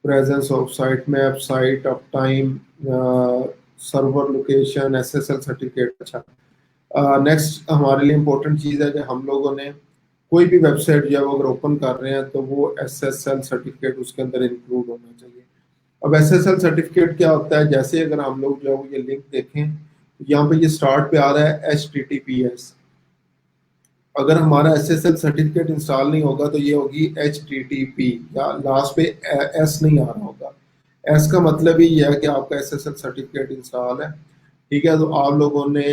presence of site map, site up time, server location, SSL certificate. अच्छा, नेक्स्ट हमारे लिए इम्पोर्टेंट चीज़ है कि हम लोगों ने कोई भी वेबसाइट जो है वो अगर ओपन कर रहे हैं तो वो एसएसएल सर्टिफिकेट उसके अंदर इंक्लूड होना चाहिए। अब एसएसएल सर्टिफिकेट क्या होता है, जैसे अगर हम लोग जो है वो ये लिंक देखें तो यहाँ पे ये स्टार्ट पे आ रहा है HTTPS। अगर हमारा SSL सर्टिफिकेट इंस्टॉल नहीं होगा तो ये होगी HTTP, या लास्ट पे एस नहीं आ रहा होगा। एस का मतलब ही यह है कि आपका SSL सर्टिफिकेट इंस्टॉल है। ठीक है, तो आप लोगों ने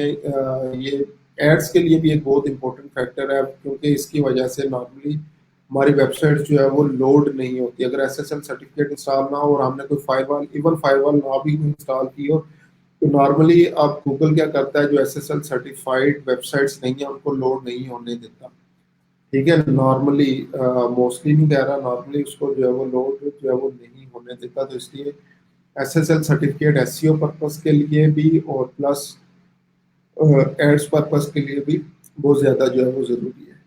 ये एड्स के लिए भी एक बहुत इंपॉर्टेंट फैक्टर है, क्योंकि इसकी वजह से नॉर्मली हमारी वेबसाइट जो है वो लोड नहीं होती। अगर SSL सर्टिफिकेट इंस्टॉल ना हो और हमने कोई फायरवॉल, इवन फायरवॉल ना भी इंस्टॉल की हो, तो नॉर्मली अब गूगल क्या करता है, जो एसएसएल सर्टिफाइड वेबसाइट्स नहीं है उनको लोड नहीं होने देता। ठीक है, नॉर्मली, मोस्टली नहीं कह रहा, नॉर्मली उसको जो है वो लोड जो है वो नहीं होने देता। तो इसलिए एसएसएल सर्टिफिकेट एसईओ पर्पस के लिए भी और प्लस एड्स पर्पस के लिए भी बहुत ज़्यादा जो है वो ज़रूरी है।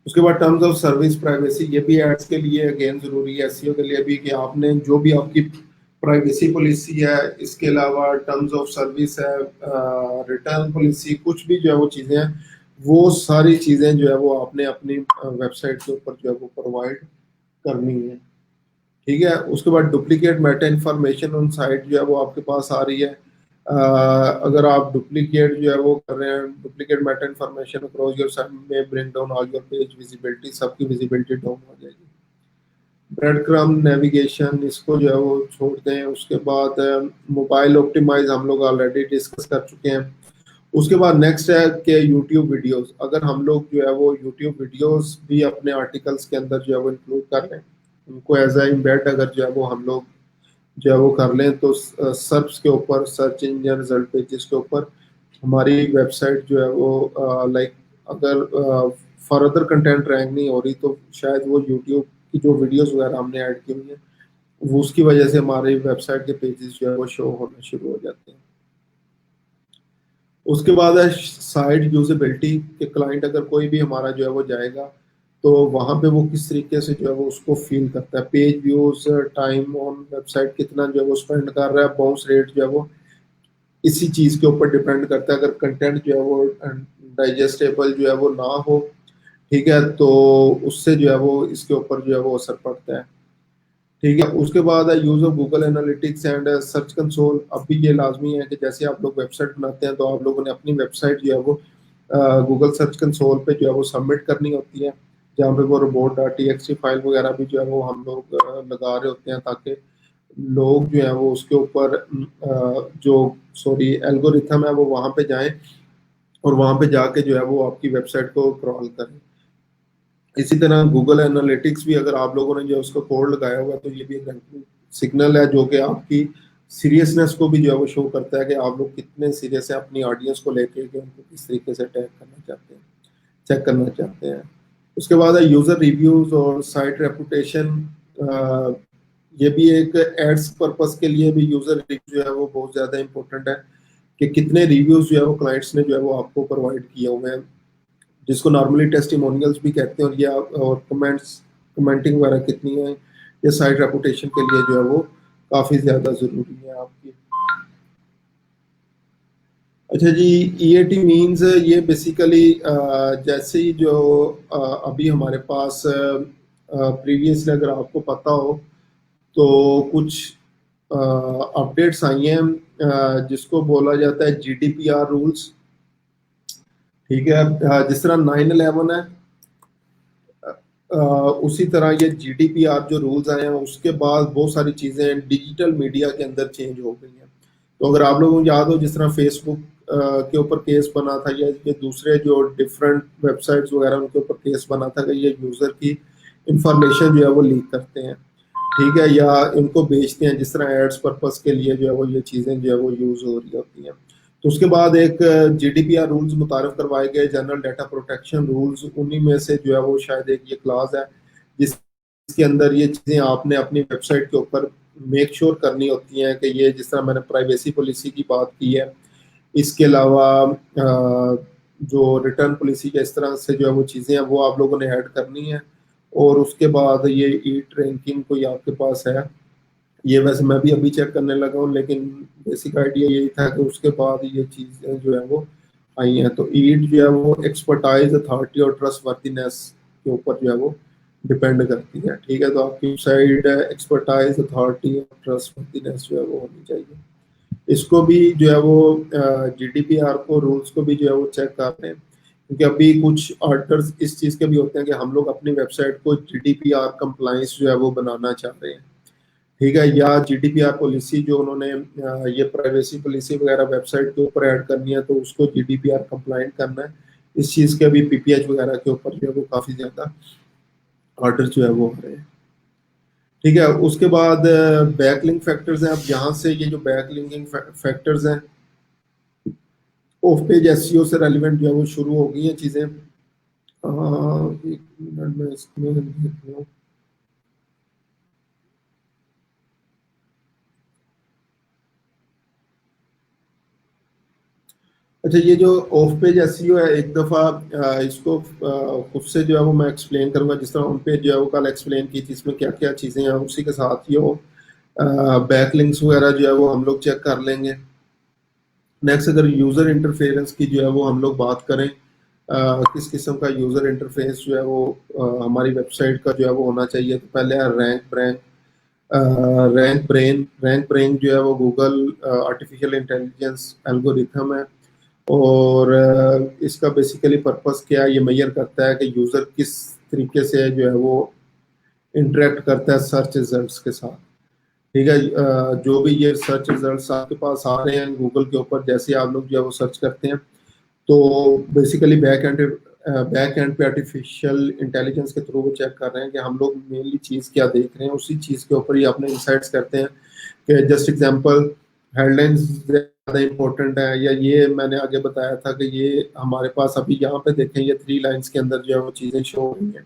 उसके बाद टर्म्स ऑफ सर्विस प्राइवेसी, ये भी एड्स के लिए अगेन ज़रूरी है, एसईओ के लिए भी, कि आपने जो भी आपकी प्राइवेसी पॉलिसी है, इसके अलावा टर्म्स ऑफ सर्विस है, रिटर्न पॉलिसी, कुछ भी जो है वो चीज़ें हैं, वो सारी चीज़ें जो है वो आपने अपनी वेबसाइट के ऊपर जो है वो प्रोवाइड करनी है। ठीक है, उसके बाद duplicate meta information on site जो है वो आपके पास आ रही है। अगर आप डुप्लीकेट जो है वो कर रहे हैं, duplicate meta information across your site में bring down all your page visibility, सबकी विजिबिलिटी डाउन हो जाएगी। ब्रेड क्रम नेविगेशन, इसको जो है वो छोड़ दें। उसके बाद मोबाइल ऑप्टिमाइज हम लोग ऑलरेडी डिस्कस कर चुके हैं। उसके बाद नेक्स्ट है कि यूट्यूब वीडियोस, अगर हम लोग जो है वो यूट्यूब वीडियोस भी अपने आर्टिकल्स के अंदर जो है वो इंक्लूड कर लें, उनको एज ए इम्बेड अगर जो है वो हम लोग जो है वो कर लें, तो सर्च के ऊपर, सर्च इंजन रिजल्ट पेजेस के ऊपर हमारी वेबसाइट जो है वो लाइक, अगर फर्दर कंटेंट रैंक नहीं हो रही तो शायद वो यूट्यूब की जो वीडियोस वगैरह हमने ऐड की हुई हैं वो उसकी वजह से हमारी वेबसाइट के पेजेस जो है वो शो होना शुरू हो जाते हैं। उसके बाद है साइट यूजेबिलिटी, कि क्लाइंट अगर कोई भी हमारा जो है वो जाएगा तो वहाँ पे वो किस तरीके से जो है वो उसको फील करता है, page views, time on website कितना जो है वो स्पेंड कर रहा है, बाउंस रेट जो है वो इसी चीज़ के ऊपर डिपेंड करता है। अगर कंटेंट जो है वो डाइजेस्टेबल जो है वो ना हो, ठीक है, तो उससे जो है वो इसके ऊपर जो है वो असर पड़ता है। ठीक है, उसके बाद है use of Google analytics and search console. अब भी ये लाजमी है कि जैसे आप लोग वेबसाइट बनाते हैं तो आप लोगों ने अपनी वेबसाइट जो है वो गूगल सर्च कंसोल पे जो है वो सबमिट करनी होती है, जहाँ पे वो रोबोट डॉट टीएक्सटी फाइल वगैरह भी जो है वो हम लोग लगा रहे होते हैं, ताकि लोग जो है वो उसके ऊपर जो सॉरी एल्गोरिथम है वो वहाँ पे जाएं और वहां पे जाके जो है वो आपकी वेबसाइट को क्रॉल करें। इसी तरह गूगल एनालिटिक्स भी अगर आप लोगों ने जो उसका कोड लगाया हुआ है, तो ये भी एक सिग्नल है जो कि आपकी सीरियसनेस को भी जो है वो शो करता है कि आप लोग कितने सीरियस है अपनी ऑडियंस को लेके, कि उनको किस तरीके से टैग करना चाहते हैं, चेक करना चाहते हैं। उसके बाद है यूजर रिव्यूज और साइट रेपुटेशन। ये भी एक एड्स पर्पस के लिए भी यूजर रिव्यू जो है वो बहुत ज्यादा इंपॉर्टेंट है, कि कितने रिव्यूज जो है वो क्लाइंट्स ने जो है वो आपको प्रोवाइड किए हुए हैं, जिसको नॉर्मली टेस्टिमोनियल्स भी कहते हैं। और ये और कमेंटिंग वगैरह कितनी है, ये साइट रेपुटेशन के लिए जो है वो काफी ज्यादा जरूरी है आपकी। अच्छा जी, ईएटी मींस ये बेसिकली जैसे ही जो अभी हमारे पास प्रीवियसली अगर आपको पता हो तो कुछ अपडेट्स आई हैं, जिसको बोला जाता है जीडीपीआर रूल्स। ठीक है, जिस तरह 9/11 है, उसी तरह ये जीडीपीआर जो रूल्स आए हैं उसके बाद बहुत सारी चीजें डिजिटल मीडिया के अंदर चेंज हो गई हैं। तो अगर आप लोगों को याद हो, जिस तरह फेसबुक के ऊपर केस बना था, या ये दूसरे जो डिफरेंट वेबसाइट्स वगैरह उनके ऊपर केस बना था कि ये यूजर की इंफॉर्मेशन जो है वो लीक करते हैं, ठीक है, या इनको बेचते हैं, जिस तरह एड्स पर्पस के लिए जो है वो ये चीजें जो है वो यूज हो रही होती हैं। तो उसके बाद एक जीडीपीआर रूल्स मुतारफ करवाए गए, जनरल डाटा प्रोटेक्शन रूल्स। उन्हीं में से जो है वो शायद एक ये क्लास है जिसके अंदर ये चीजें आपने अपनी वेबसाइट के ऊपर मेक श्योर करनी होती हैं, कि ये जिस तरह मैंने प्राइवेसी पॉलिसी की बात की है, इसके अलावा जो रिटर्न पॉलिसी के इस तरह से जो है वो चीजें हैं वो आप लोगों ने ऐड करनी है। और उसके बाद ये ईट रैंकिंग कोई आपके पास है, ये वैसे मैं भी अभी चेक करने लगा हूँ, लेकिन बेसिक आइडिया यही था कि उसके बाद ये चीजें जो है वो आई हैं। तो ईट जो है वो एक्सपर्टाइज, अथॉरिटी और ट्रस्टवर्दीनेस के ऊपर जो है वो डिपेंड करती है। ठीक है, तो आपकी साइड एक्सपर्टाइज, अथॉरिटी और ट्रस्टवर्दीनेस जो है वो होनी चाहिए। इसको भी जो है वो जीडीपीआर को रूल्स को भी जो है वो चेक कर रहे हैं, क्योंकि अभी कुछ ऑर्डर्स इस चीज़ के भी होते हैं कि हम लोग अपनी वेबसाइट को जीडीपीआर कंप्लाइंस जो है वो बनाना चाह रहे हैं। ठीक है, या जीडीपीआर पॉलिसी जो उन्होंने ये प्राइवेसी पॉलिसी वगैरह वेबसाइट के ऊपर ऐड करनी है, तो उसको जीडीपीआर कंप्लाइंट करना है। इस चीज़ के भी पीपीएच वगैरह के ऊपर जो है वो काफ़ी ज़्यादा ऑर्डर जो है वो आ रहे हैं। ठीक है, उसके बाद बैकलिंक फैक्टर्स हैं। अब यहाँ से ये जो बैकलिंकिंग फैक्टर्स हैं, ऑफ पेज एसईओ से रेलिवेंट जो है वो शुरू हो गई हैं चीज़ें। एक मिनट में इसमें देख रहा हूँ। अच्छा, ये जो ऑफ पेज एसईओ है, एक दफ़ा इसको खुद से जो है वो मैं एक्सप्लेन करूंगा, जिस तरह ऑन पेज जो है वो कल एक्सप्लेन की थी, इसमें क्या क्या चीज़ें हैं, उसी के साथ ये बैकलिंक्स वगैरह जो है वो हम लोग चेक कर लेंगे। नेक्स्ट, अगर यूज़र इंटरफेरेंस की जो है वो हम लोग बात करें, किस किस्म का यूज़र इंटरफेस जो है वो हमारी वेबसाइट का जो है वो होना चाहिए, तो पहले है रैंक ब्रेन जो है वो गूगल आर्टिफिशियल इंटेलिजेंस एल्गोरिथम है। और इसका बेसिकली पर्पस क्या है, ये मेजर करता है कि यूज़र किस तरीके से जो है वो इंटरेक्ट करता है सर्च रिजल्ट्स के साथ। ठीक है, जो भी ये सर्च रिजल्ट्स आपके पास आ रहे हैं गूगल के ऊपर, जैसे आप लोग जो है वो सर्च करते हैं, तो बेसिकली बैक एंड पे आर्टिफिशियल इंटेलिजेंस के थ्रू वो चेक कर रहे हैं कि हम लोग मेनली चीज़ क्या देख रहे हैं, उसी चीज़ के ऊपर ही अपने इंसाइट्स करते हैं। कि जस्ट एग्जांपल, हेडलाइंस ज़्यादा इंपॉर्टेंट है, या ये मैंने आगे बताया था कि ये हमारे पास अभी यहाँ पे देखें, ये 3 लाइन्स के अंदर जो है वो चीज़ें शो हो रही हैं,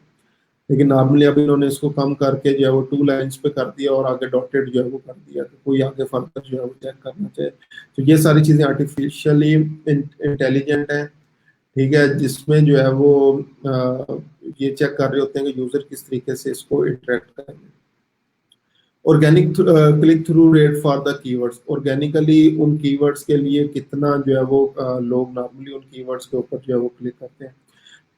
लेकिन नॉर्मली अभी इन्होंने इसको कम करके जो है वो 2 लाइन्स पे कर दिया, और आगे डॉटेड जो है वो कर दिया, तो कोई आगे फर्दर जो है वो चेक करना चाहिए। तो ये सारी चीज़ें आर्टिफिशियली इंटेलिजेंट है। ठीक है, जिसमें जो है वो ये चेक कर रहे होते हैं कि यूजर किस तरीके से इसको इंटरेक्ट करेंगे। Organic click through rate for the keywords, organically उन कीवर्ड्स के लिए कितना जो है वो लोग नॉर्मली उन कीवर्ड्स के ऊपर जो है वो क्लिक करते हैं।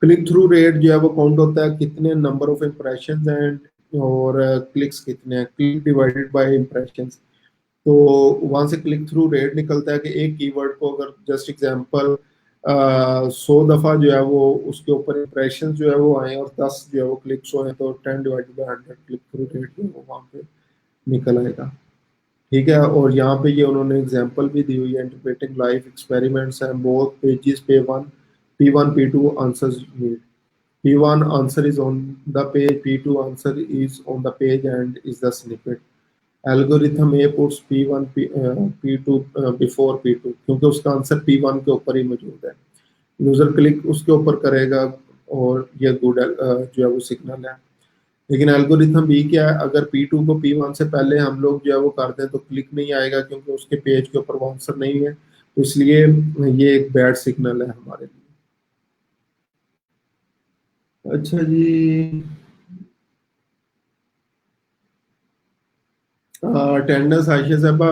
क्लिक थ्रू रेट जो है वो काउंट होता है कितने नंबर ऑफ इम्प्रेशन एंड और क्लिक्स कितने हैं, क्लिक डिवाइडेड बाय इम्प्रेशन। तो वहां से क्लिक थ्रू रेट निकलता है कि एक कीवर्ड को अगर जस्ट एग्जांपल 100 दफा जो है वो उसके ऊपर इम्प्रेशन जो है वो आए और 10 जो है वो क्लिक्स हुए, तो 10/100 क्लिक थ्रू रेट जो है वो वहां पे निकल आएगा। ठीक है। और यहाँ पे ये उन्होंने एग्जांपल भी दी हुई है, interpreting life experiments and both pages P1 P2 answers need. P1 answer is on the page, P2 answer is on the page and is the snippet. Algorithm A puts P2 before P2 क्योंकि उसका आंसर P1 के ऊपर ही मौजूद है। यूजर क्लिक उसके ऊपर करेगा और ये गुड जो है वो सिग्नल है। लेकिन एल्गोरिथम बी क्या है, अगर P2 को P1 से पहले हम लोग जो है वो कर दें तो क्लिक नहीं आएगा क्योंकि उसके पेज के ऊपर वो आंसर नहीं है, तो इसलिए ये एक बैड सिग्नल है हमारे लिए। अच्छा जी, अटेंडेंस आयशा साहबा,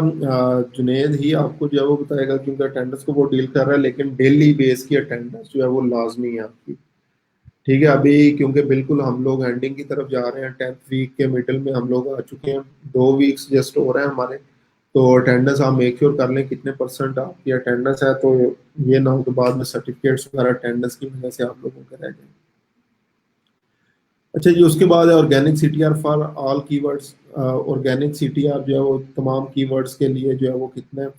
जुनेद ही आपको जो है वो बताएगा क्योंकि अटेंडेंस को वो डील कर रहा है, लेकिन डेली बेस की अटेंडेंस जो है वो लाजमी है आपकी। ठीक है, अभी क्योंकि बिल्कुल हम लोग एंडिंग की तरफ जा रहे हैं, 10th वीक के मिडिल में हम लोग आ चुके हैं, 2 वीक्स जस्ट हो रहे हैं हमारे। तो अटेंडेंस आप मेक श्योर कर लें कितने परसेंट आपकी अटेंडेंस है, तो ये ना हो कि बाद में सर्टिफिकेट्स वगैरह अटेंडेंस की वजह से आप लोगों के रह जाए। अच्छा जी, उसके बाद है organic CTR for all keywords. Organic CTR जो है वो तमाम कीवर्ड्स के लिए जो है वो कितना है,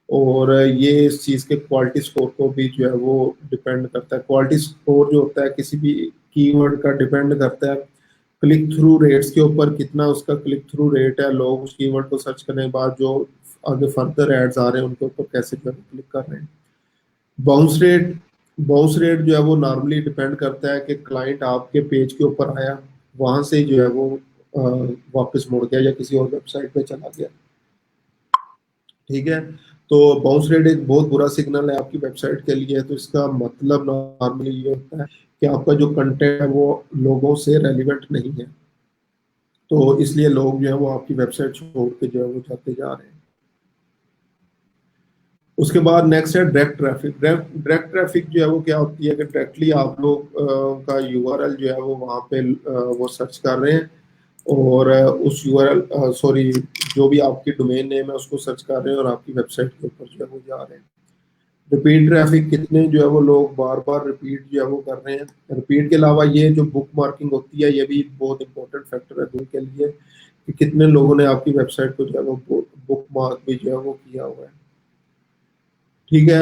और ये इस चीज़ के क्वालिटी स्कोर को भी जो है वो डिपेंड करता है। क्वालिटी स्कोर जो होता है किसी भी कीवर्ड का डिपेंड करता है क्लिक थ्रू रेट्स के ऊपर, कितना उसका क्लिक थ्रू रेट है, लोग उस कीवर्ड को सर्च करने के बाद जो आगे फर्दर एड्स आ रहे हैं उनके ऊपर कैसे क्लिक कर रहे हैं। बाउंस रेट, बाउंस रेट जो है वो नॉर्मली डिपेंड करता है कि क्लाइंट आपके पेज के ऊपर आया, वहां से जो है वो वापस मुड़ गया या किसी और वेबसाइट पे चला गया। ठीक है, तो बाउंस रेट एक बहुत बुरा सिग्नल है आपकी वेबसाइट के लिए। तो इसका मतलब नॉर्मली ये होता है कि आपका जो कंटेंट है वो लोगों से रेलिवेंट नहीं है, तो इसलिए लोग जो है वो आपकी वेबसाइट छोड़ के जो है वो जाते जा रहे हैं। उसके बाद नेक्स्ट है डायरेक्ट ट्रैफिक। डायरेक्ट ट्रैफिक जो है वो क्या होती है कि डायरेक्टली आप लोग का यूआरएल जो है वो वहाँ पे वो सर्च कर रहे हैं, और उस यूआरएल सॉरी जो भी आपकी डोमेन नेम है उसको सर्च कर रहे हैं और आपकी वेबसाइट के ऊपर जो है वो जा रहे हैं। रिपीट ट्रैफिक, कितने जो है वो लोग बार बार रिपीट जो है वो कर रहे हैं। रिपीट के अलावा ये जो बुक मार्किंग होती है ये भी बहुत इंपॉर्टेंट फैक्टर है दूर के लिए, कि कितने लोगों ने आपकी वेबसाइट को जो है वो बुक मार्क भी जो है वो किया हुआ है। ठीक है,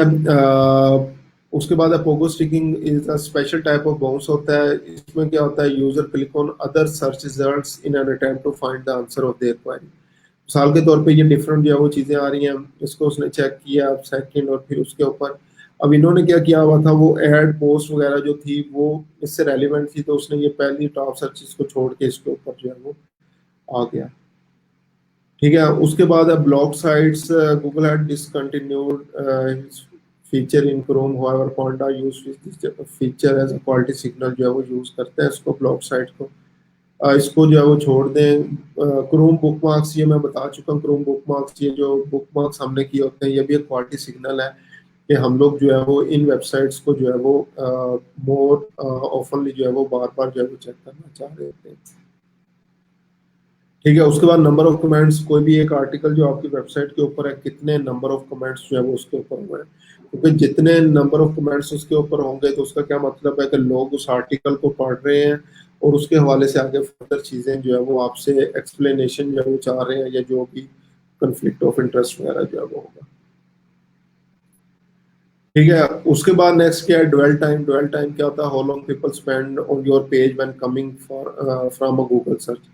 उसके बाद pogo sticking is a special type of bounce होता है। इसमें क्या होता है, user click on other search results in an attempt to find the answer of their query. मिसाल के तौर पे ये डिफरेंट जो है वो चीज़ें आ रही हैं, इसको उसने चेक किया सेकंड, और फिर उसके ऊपर अब इन्होंने क्या किया हुआ था, वो एड पोस्ट वगैरह जो थी वो इससे रेलिवेंट थी, तो उसने ये पहली टॉप सर्च को छोड़ के इसके ऊपर जो है वो आ गया। ठीक है, उसके बाद blog sites, Google had discontinued feature in Chrome, however Panda used feature as a quality signal जो है वो यूज करते हैं इसको, ब्लॉग साइट को। इसको जो है वो छोड़ दें। क्रोम बुकमार्क्स, ये मैं बता चुका हूँ, क्रोम बुकमार्क्स, ये जो बुकमार्क्स हमने किए होते हैं ये भी एक क्वालिटी सिग्नल है कि हम लोग जो है वो इन वेबसाइट्स को जो है वो मोर ऑफनली जो है वो बार बार जो है वो चेक करना चाह रहे होते हैं। ठीक है, उसके बाद नंबर ऑफ कमेंट्स, कोई भी एक आर्टिकल जो आपकी वेबसाइट के ऊपर है कितने नंबर ऑफ कमेंट्स जो है वो उसके ऊपर हुए हैं, क्योंकि जितने नंबर ऑफ कमेंट्स उसके ऊपर होंगे तो उसका क्या मतलब है कि लोग उस आर्टिकल को पढ़ रहे हैं और उसके हवाले से आगे फर्दर चीज़ें जो है वो आपसे एक्सप्लेनेशन जो है वो चाह रहे हैं, या जो भी कंफ्लिक्ट ऑफ इंटरेस्ट वगैरह जो है वो होगा। ठीक है, उसके बाद नेक्स्ट क्या है, ड्वेल टाइम। ड्वेल टाइम क्या होता है, how long people spend on your page when coming for from a Google search.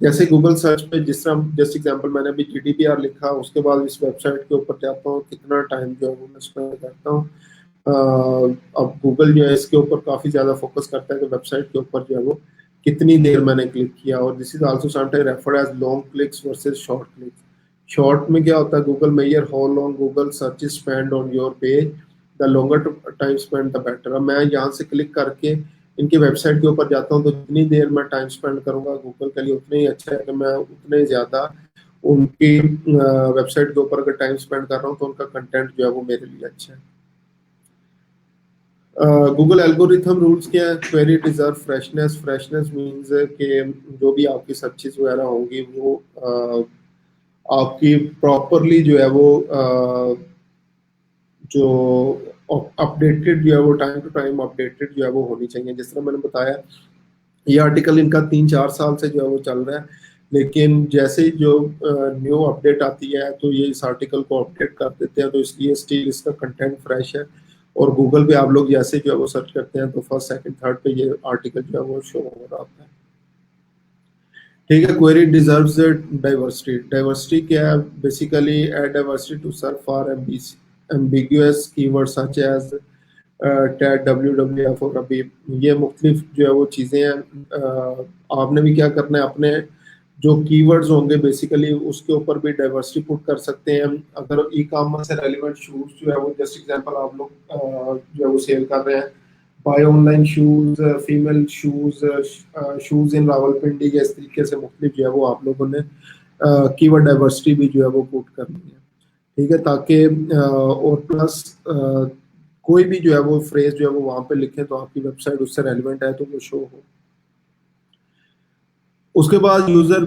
जैसे गूगल सर्च पे जिस तरह, जैसे एग्जांपल मैंने अभी जीडीपीआर लिखा, उसके बाद इस वेबसाइट के ऊपर जाता हूँ, कितना टाइम जो है वो मैं स्पेंड करता हूँ। अब गूगल जो है इसके ऊपर काफ़ी ज़्यादा फोकस करता है कि वेबसाइट के ऊपर जो है वो कितनी देर मैंने क्लिक किया, और this is also sometime referred as long clicks versus short clicks. Short में क्या होता है, Google measure how long Google search spend on your page, the longer time spend the better. अब मैं यहाँ से क्लिक करके इनकी वेबसाइट के ऊपर जाता हूँ तो जितनी देर मैं टाइम स्पेंड करूंगा गूगल के लिए उतना ही अच्छा है, कि मैं उतने ज़्यादा उनकी वेबसाइट के ऊपर अगर टाइम स्पेंड कर रहा हूँ तो उनका कंटेंट जो है वो मेरे लिए अच्छा है। गूगल एल्गोरिथम रूल्स क्या है, query deserve freshness. Freshness means कि जो भी आपकी सर्चेज वगैरह होंगी वो आपकी प्रॉपरली जो है वो जो अपडेटेड जो है वो टाइम टू टाइम अपडेटेड जो है वो होनी चाहिए। जिस तरह मैंने बताया ये आर्टिकल इनका 3-4 साल से जो है वो चल रहा है, लेकिन जैसे ही जो न्यू अपडेट आती है तो ये इस आर्टिकल को अपडेट कर देते हैं, तो इसलिए स्टिल इसका कंटेंट फ्रेश है। और गूगल पे आप लोग जैसे जो है वो सर्च करते हैं तो फर्स्ट सेकंड थर्ड पे ये आर्टिकल जो है वो शो हो रहा होता है। ठीक है, क्वेरी डिजर्व्स डाइवर्सिटी। डाइवर्सिटी क्या है? Basically ad diversity to serve for ambiguous keyword such as tag WWF। और अभी ये मुख्तलिफ जो है वो चीज़ें हैं। आपने भी क्या करना है, अपने जो कीवर्ड्स होंगे बेसिकली उसके ऊपर भी डाइवर्सिटी पुट कर सकते हैं। अगर ई कॉमर्स से रेलिवेंट शूज जो है वो, जस्ट एग्जांपल आप लोग जो है वो सेल कर रहे हैं, buy online shoes, female shoes, shoes in Rawalpindi, या इस तरीके से मुख्तलिफ जो है वो आप लोगों ने कीवर्ड डाइवर्सिटी भी जो है वो पुट करनी है। ठीक है, ताकि और प्लस कोई भी जो है वो फ्रेज जो है वो वहां पे लिखें तो आपकी वेबसाइट उससे रेलिवेंट है तो वो शो हो। उसके बाद यूजर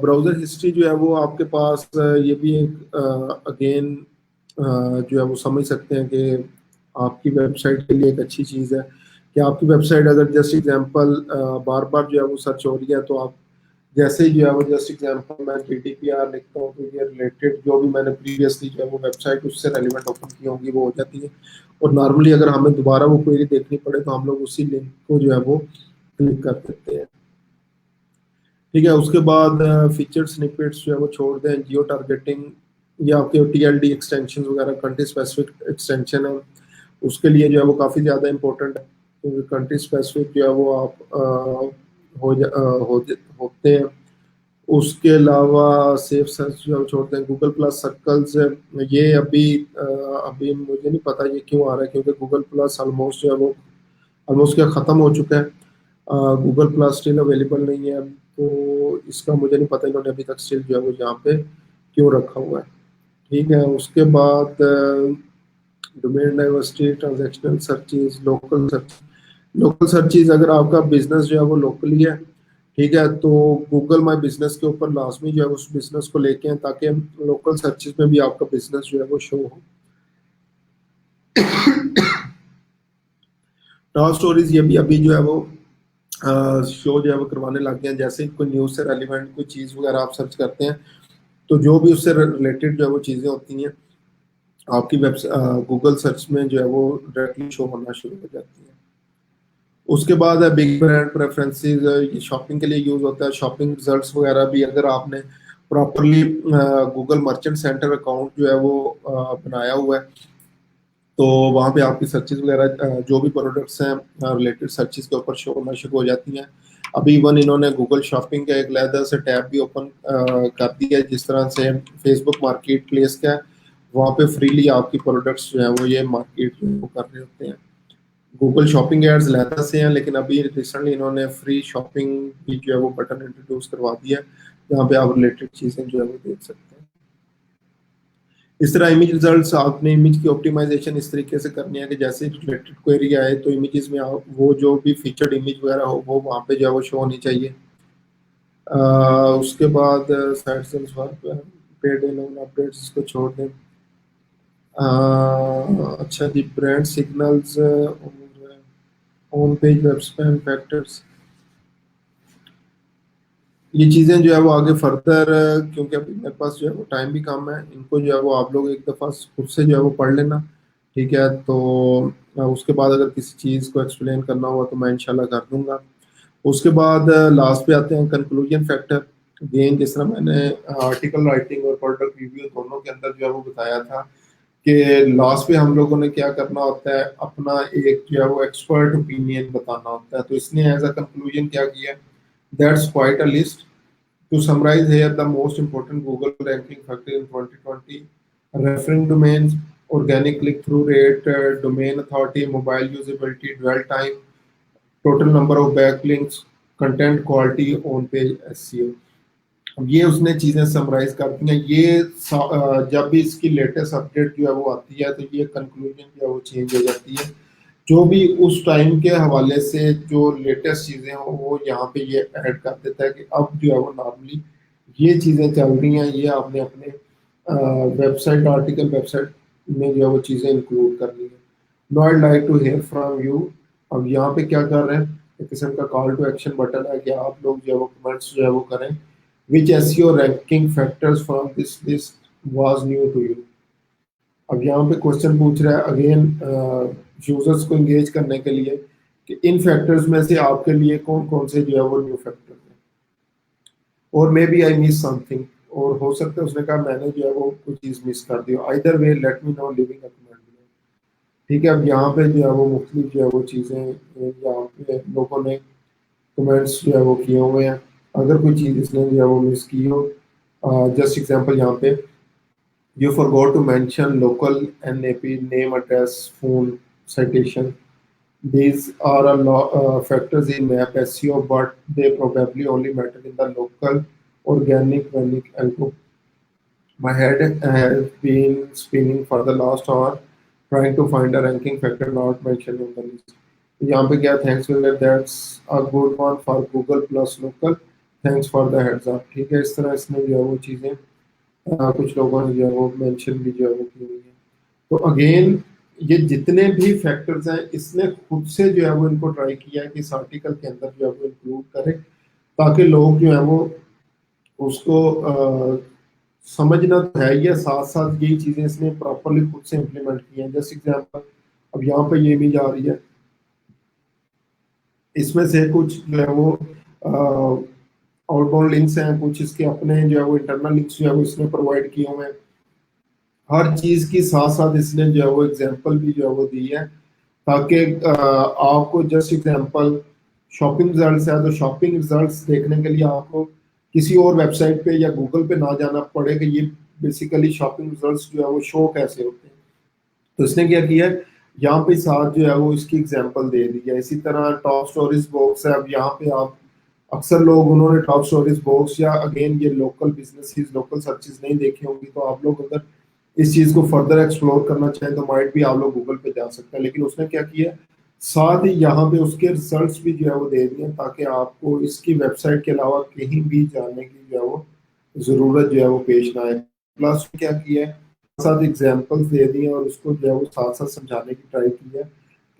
ब्राउजर हिस्ट्री जो है वो आपके पास ये भी एक अगेन जो है वो समझ सकते हैं कि आपकी वेबसाइट के लिए एक अच्छी चीज़ है कि आपकी वेबसाइट अगर जस्ट एग्जांपल बार बार जो है वो सर्च हो रही है तो आप जैसे ही जो है वो जस्ट एग्जांपल मैं GDPR लिखता हूँ तो ये रिलेटेड जो भी मैंने प्रीवियसली जो है वो वेबसाइट उससे रेलिवेंट ओपन की होंगी वो हो जाती है। और नॉर्मली अगर हमें दोबारा वो क्वेरी देखनी पड़े तो हम लोग उसी लिंक को जो है वो क्लिक कर देते हैं। ठीक है, उसके बाद फीचर स्निपेट्स जो है वो छोड़ दें। जियो टारगेटिंग या आपके TLD एक्सटेंशन वगैरह, कंट्री स्पेसिफिक एक्सटेंशन है, उसके लिए जो है वो काफ़ी ज़्यादा इंपॉर्टेंट है क्योंकि कंट्री स्पेसिफिक जो है वो आप होते हैं। उसके अलावा सेफ सर्च जो है वो छोड़ते हैं। गूगल प्लस सर्कल्स, ये अभी मुझे नहीं पता ये क्यों आ रहा है क्योंकि गूगल प्लस ऑलमोस्ट जो है वो ऑलमोस्ट क्या ख़त्म हो चुका है। गूगल प्लस स्टिल अवेलेबल नहीं है तो इसका मुझे नहीं पता इन्होंने अभी तक स्टिल जो है वो यहाँ पे क्यों रखा हुआ है। ठीक है, उसके बाद domain diversity, transactional searches, local search. Local searches अगर आपका बिजनेस जो है वो लोकली है, ठीक है, तो गूगल माई बिजनेस के ऊपर लाजमी जो है उस बिजनेस को लेके हैं ताकि लोकल सर्चेज में भी आपका बिजनेस जो है वो शो हो। टॉप स्टोरीज ये भी अभी जो है वो शो जो है वो करवाने लग गए हैं। जैसे कोई न्यूज़ से रेलिवेंट कोई चीज़ वगैरह आप सर्च करते हैं तो जो भी उससे रिलेटेड जो है वो चीज़ें होती हैं आपकी वेबसाइट गूगल सर्च में जो है वो डायरेक्टली शो होना शुरू हो जाती है। उसके बाद है बिग ब्रांड प्रेफरेंसेस, ये शॉपिंग के लिए यूज़ होता है। शॉपिंग रिजल्ट्स वगैरह भी अगर आपने properly Google merchant centre account जो है वो बनाया हुआ है तो वहाँ पे आपकी सर्चेज वगैरह जो भी प्रोडक्ट्स हैं रिलेटेड सर्चेज के ऊपर शो होना शुरू हो जाती हैं। अभी इवन इन्होंने गूगल शॉपिंग का एक अलग से टैब भी ओपन कर दिया है, जिस तरह से फेसबुक मार्केट प्लेस का है वहाँ पे फ्रीली आपकी प्रोडक्ट्स जो है वो ये मार्केट जो है वो कर रहे होते हैं। गूगल शॉपिंग एड्स लहदा से हैं लेकिन अभी रिसेंटली इन्होंने फ्री शॉपिंग भी जो है वो बटन इंट्रोड्यूस करवा दिया है जहाँ पे आप रिलेटेड चीज़ें जो है वो देख सकते हैं। इस तरह इमेज रिजल्ट्स, आपने इमेज की ऑप्टिमाइजेशन इस तरीके से करनी है कि जैसे रिलेटेड क्वेरी आए तो इमेजेस में आप वो जो भी फीचर्ड इमेज वगैरह हो वो वहाँ पे जो है वो शो होनी चाहिए। उसके बाद site sales paid in updates इसको छोड़ दें। अच्छा जी, brand signals, on page web spam factors, ये चीज़ें जो है वो आगे फर्दर क्योंकि अभी मेरे पास जो है वो टाइम भी कम है, इनको जो है वो आप लोग एक दफ़ा खुद से जो है वो पढ़ लेना। ठीक है, तो उसके बाद अगर किसी चीज़ को एक्सप्लेन करना हुआ तो मैं इंशाल्लाह कर दूंगा। उसके बाद लास्ट पे आते हैं कंक्लूजन फैक्टर। अगेन जिस तरह मैंने आर्टिकल राइटिंग और प्रोडक्ट रिव्यू दोनों के अंदर जो है वो बताया था कि लास्ट पे हम लोगों ने क्या करना होता है, अपना एक जो है वो एक्सपर्ट ओपिनियन बताना होता है। तो इसने एज अ कंक्लूजन क्या किया, that's quite a list to summarize here the most important Google ranking factor in 2020: referring domains, organic click-through rate, domain authority, mobile usability, dwell time, total number of backlinks, content quality, on-page SEO। अब ये उसने चीज़ें समराइज कर दी हैं। ये जब भी इसकी लेटेस्ट अपडेट जो है वो आती है तो ये कंक्लूजन जो है वो चेंज हो जाती है। जो भी उस टाइम के हवाले से जो लेटेस्ट चीज़ें हों वो यहाँ पे ये ऐड कर देता है कि अब जो है वो नॉर्मली ये चीज़ें चल रही हैं, ये आपने अपने वेबसाइट आर्टिकल वेबसाइट में जो है वो चीज़ें इंक्लूड करनी है। No I like to hear from you. अब यहाँ पे क्या कर रहे हैं, एक किस्म का कॉल टू एक्शन बटन है कि आप लोग जो है वो कमेंट्स जो है वो करें। Which SEO ranking factors from this list was new to you. अब यहाँ पे क्वेश्चन पूछ रहा है अगेन यूजर्स को एंगेज करने के लिए कि इन फैक्टर्स में से आपके लिए कौन कौन से जो है वो न्यू फैक्टर हैं, और maybe I miss something, और हो सकता है उसने कहा मैंने जो है वो कोई चीज़ मिस कर दी। Either way let me know leaving a comment. ठीक है, अब यहाँ पे जो है वो मुख्तलिफ जो है वो चीज़ें यहाँ पे लोगों ने कमेंट्स जो है वो किए हुए हैं। अगर कोई चीज़ इसने जो है वो मिस की हो, जस्ट एग्जांपल यहाँ पे you forgot to mention local NAP name, address, phone, citation. These are a factors in map SEO, but they probably only matter in the local organic algo. My head has been spinning for the last hour trying to find a ranking factor not mentioned in the list. यहाँ पे क्या thanks for that's a good one for Google plus local, thanks for the heads up. ठीक है, इस तरह इसने जो है वो चीज़ें कुछ लोगों ने जो है वो मेंशन भी जो है वो की हुई है। तो अगेन ये जितने भी फैक्टर्स हैं इसने खुद से जो है वो इनको ट्राई किया है कि इस आर्टिकल के अंदर जो है वो इंक्लूड करें, ताकि लोग जो है वो उसको समझना तो है ही है, साथ साथ यही चीज़ें इसने प्रॉपरली खुद से इम्प्लीमेंट की हैं। जैसे एग्जाम्पल अब यहाँ पे ये भी जा रही है, इसमें से कुछ जो है वो आउटबाउंड लिंक्स हैं, कुछ इसके अपने जो है वो इंटरनल लिंक्स जो है वो इसने प्रोवाइड किए हुए हैं। हर चीज की साथ साथ इसने जो है वो एग्जांपल भी जो है वो दी है, ताकि आपको जस्ट एग्जांपल शॉपिंग रिजल्ट्स है तो शॉपिंग रिजल्ट्स देखने के लिए आपको किसी और वेबसाइट पे या गूगल पे ना जाना पड़े कि ये बेसिकली शॉपिंग रिजल्ट्स जो है वो शो कैसे होते हैं। तो इसने क्या किया है, यहाँ पे साथ जो है वो इसकी एग्जांपल दे दी है। इसी तरह टॉप स्टोरीज बॉक्स है। अब यहाँ पे आप अक्सर लोग उन्होंने टॉप स्टोरीज बॉक्स या अगेन ये लोकल बिजनेसेस लोकल सर्चेज नहीं देखी होंगी, तो आप लोग अगर इस चीज को फर्दर एक्सप्लोर करना चाहें तो माइट भी आप लोग गूगल पे जा सकते हैं। लेकिन उसने क्या किया, साथ ही यहाँ पे उसके रिजल्ट्स भी जो है वो दे दिए, ताकि आपको इसकी वेबसाइट के अलावा कहीं भी जाने की जो है वो जरूरत जो है वो पेश ना आए। प्लस क्या किया है, साथ एग्जाम्पल्स दे दिए और उसको जो है वो साथ साथ समझाने की ट्राई की है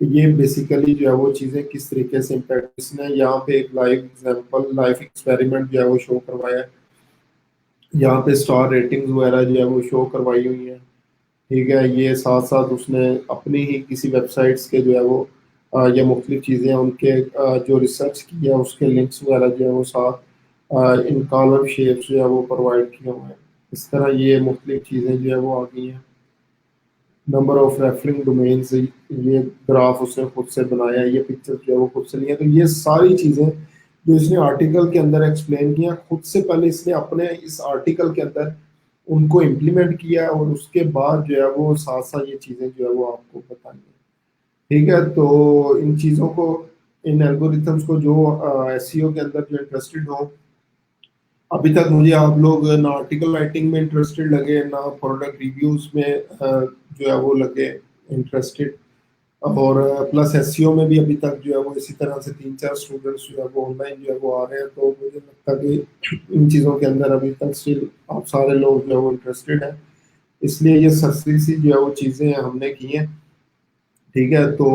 कि ये बेसिकली जो है वो चीज़ें किस तरीके से इम्पैक्ट। इसने यहाँ पे एक लाइव एग्जाम्पल लाइव एक्सपेरिमेंट जो है वो शो करवाया है। यहाँ पे स्टार रेटिंग्स वगैरह जो है वो शो करवाई हुई है। ठीक है, ये साथ साथ उसने अपनी ही किसी वेबसाइट्स के जो है वो या मुख्तलिफ चीज़ें हैं उनके जो रिसर्च की है उसके लिंक्स वगैरह जो है वो साथ इन कॉलम शेप्स जो है वो प्रोवाइड किए हुए हैं। इस तरह ये मुख्तलिफ चीज़ें जो है वो आ गई हैं। नंबर ऑफ रेफरिंग डोमेन्स, ये ग्राफ उसने खुद से बनाया है, ये पिक्चर जो है वो खुद से लिया। तो ये सारी चीज़ें जो इसने आर्टिकल के अंदर एक्सप्लेन किया खुद से, पहले इसने अपने इस आर्टिकल के अंदर उनको इम्प्लीमेंट किया और उसके बाद जो है वो साथ साथ ये चीज़ें जो है वो आपको बताई हैं। ठीक है, तो इन चीज़ों को, इन एल्गोरिथम्स को जो एसईओ के अंदर जो इंटरेस्टेड हो, अभी तक मुझे आप लोग ना आर्टिकल राइटिंग में इंटरेस्टेड लगे ना प्रोडक्ट रिव्यूज में जो है वो लगे इंटरेस्टेड, और प्लस एसईओ में भी अभी तक जो है वो इसी तरह से 3-4 स्टूडेंट्स जो है वो ऑनलाइन जो है वो आ रहे हैं। तो मुझे लगता है कि इन चीज़ों के अंदर अभी तक स्टिल आप सारे लोग जो है वो इंटरेस्टेड हैं, इसलिए ये सस्ती सी जो है वो चीज़ें हमने की हैं। ठीक है, तो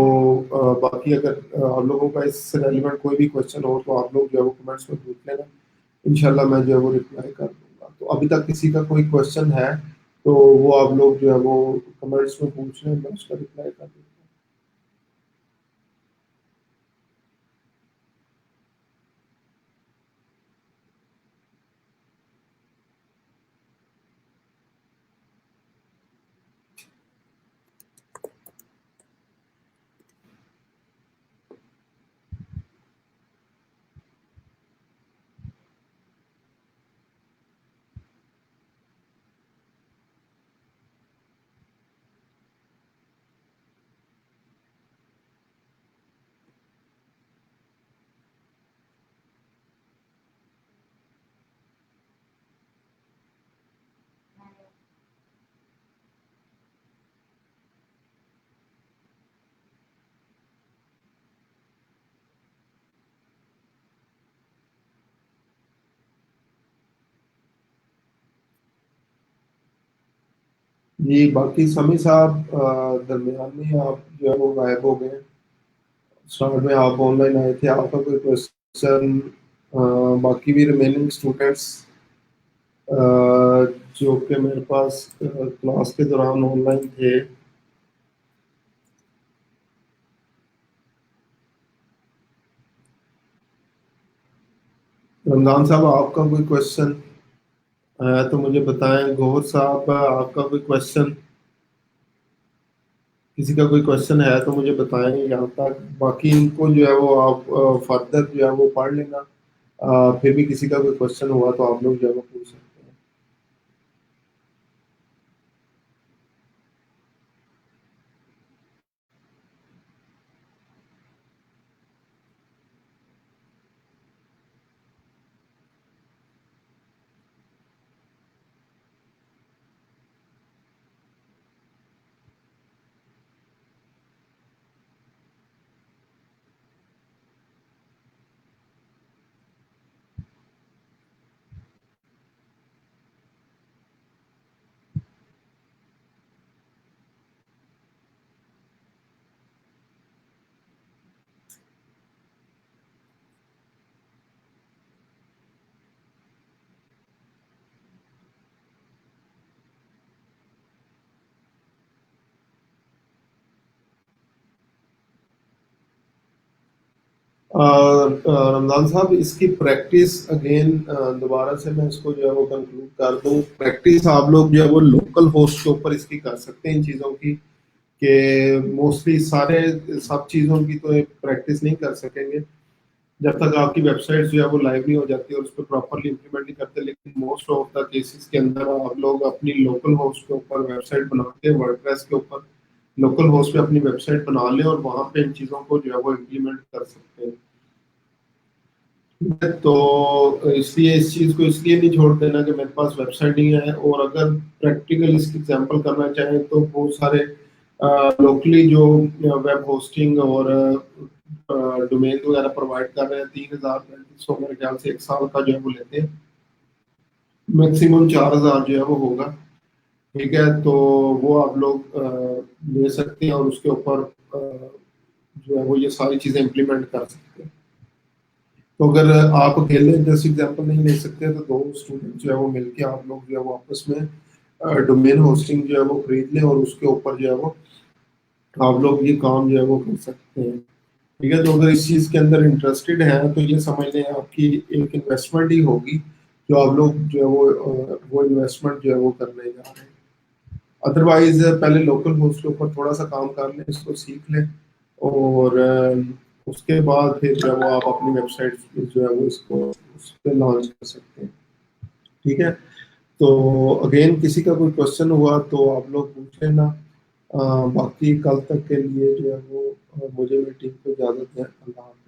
बाकी अगर आप लोगों का इससे रेलिवेंट कोई भी क्वेश्चन हो तो आप लोग जो है वो कमेंट्स में पूछ लेना, इंशाल्लाह मैं जो है वो रिप्लाई कर दूंगा। तो अभी तक किसी का कोई क्वेश्चन है तो वो आप लोग जो है वो कमेंट्स में पूछ लें, मैं उसका रिप्लाई कर दूंगा। जी, बाकी समी साहब दरमियान में आप जो है वो गायब हो गए। स्टार्ट में आप ऑनलाइन आए थे, आपका कोई क्वेश्चन, बाकी भी रिमेनिंग स्टूडेंट्स जो कि मेरे पास क्लास के दौरान ऑनलाइन थे। रमजान साहब, आपका कोई क्वेश्चन है तो मुझे बताएं। गौहर साहब, आपका कोई क्वेश्चन, किसी का कोई क्वेश्चन है तो मुझे बताएं यहाँ तक। बाकी इनको जो है वो आप फर्दर जो है वो पढ़ लेना। फिर भी किसी का कोई क्वेश्चन हुआ तो आप लोग जो है वो पूछ सकते हैं। रमजान साहब, इसकी प्रैक्टिस अगेन दोबारा से मैं इसको जो है वो कंक्लूड कर दूं। प्रैक्टिस आप लोग जो है वो लोकल होस्ट के ऊपर इसकी कर सकते हैं इन चीज़ों की, कि मोस्टली सारे सब चीज़ों की तो प्रैक्टिस नहीं कर सकेंगे जब तक आपकी वेबसाइट जो है वो लाइव नहीं हो जाती और उस पर प्रॉपरली इंप्लीमेंट नहीं करते। लेकिन मोस्ट ऑफ द केसेस के अंदर आप लोग अपनी लोकल होस्ट के ऊपर वेबसाइट बना के, वर्डप्रेस के ऊपर लोकल होस्ट पे अपनी वेबसाइट बना लें और वहां पे इन चीज़ों को जो है वो इम्प्लीमेंट कर सकते हैं। तो इसलिए इस चीज़ को इसलिए नहीं छोड़ देना कि मेरे पास वेबसाइट ही है। और अगर प्रैक्टिकल इसकी एग्जांपल करना चाहें तो बहुत सारे लोकली जो वेब होस्टिंग और डोमेन वगैरह प्रोवाइड कर रहे हैं, 3,000 3500 मेरे ख्याल से एक साल का जो है वो लेते हैं। मैक्सिमम 4,000 जो है वो होगा। ठीक है, तो वो आप लोग ले सकते हैं और उसके ऊपर जो है वो ये सारी चीज़ें इम्प्लीमेंट कर सकते हैं। तो अगर आप अकेले जैसे एग्जांपल नहीं ले सकते तो दो स्टूडेंट जो है वो मिलके आप लोग जो है वो आपस में डोमेन होस्टिंग जो है वो खरीद लें और उसके ऊपर जो है वो आप लोग ये काम जो है वो कर सकते हैं। ठीक है, तो अगर इस चीज़ के अंदर इंटरेस्टेड हैं तो ये समझ लें आपकी एक इन्वेस्टमेंट ही होगी जो आप लोग जो है वो इन्वेस्टमेंट जो है वो करने जा रहे हैं। अदरवाइज पहले लोकल होस्ट के ऊपर थोड़ा सा काम कर लें, इसको सीख लें और उसके बाद फिर जो है वो आप अपनी वेबसाइट जो है वो इसको उस पर लॉन्च कर सकते हैं। ठीक है, तो अगेन किसी का कोई क्वेश्चन हुआ तो आप लोग पूछ लेना। बाकी कल तक के लिए जो है वो मुझे मीटिंग को इजाज़त है। अल्लाह हाफ़िज़।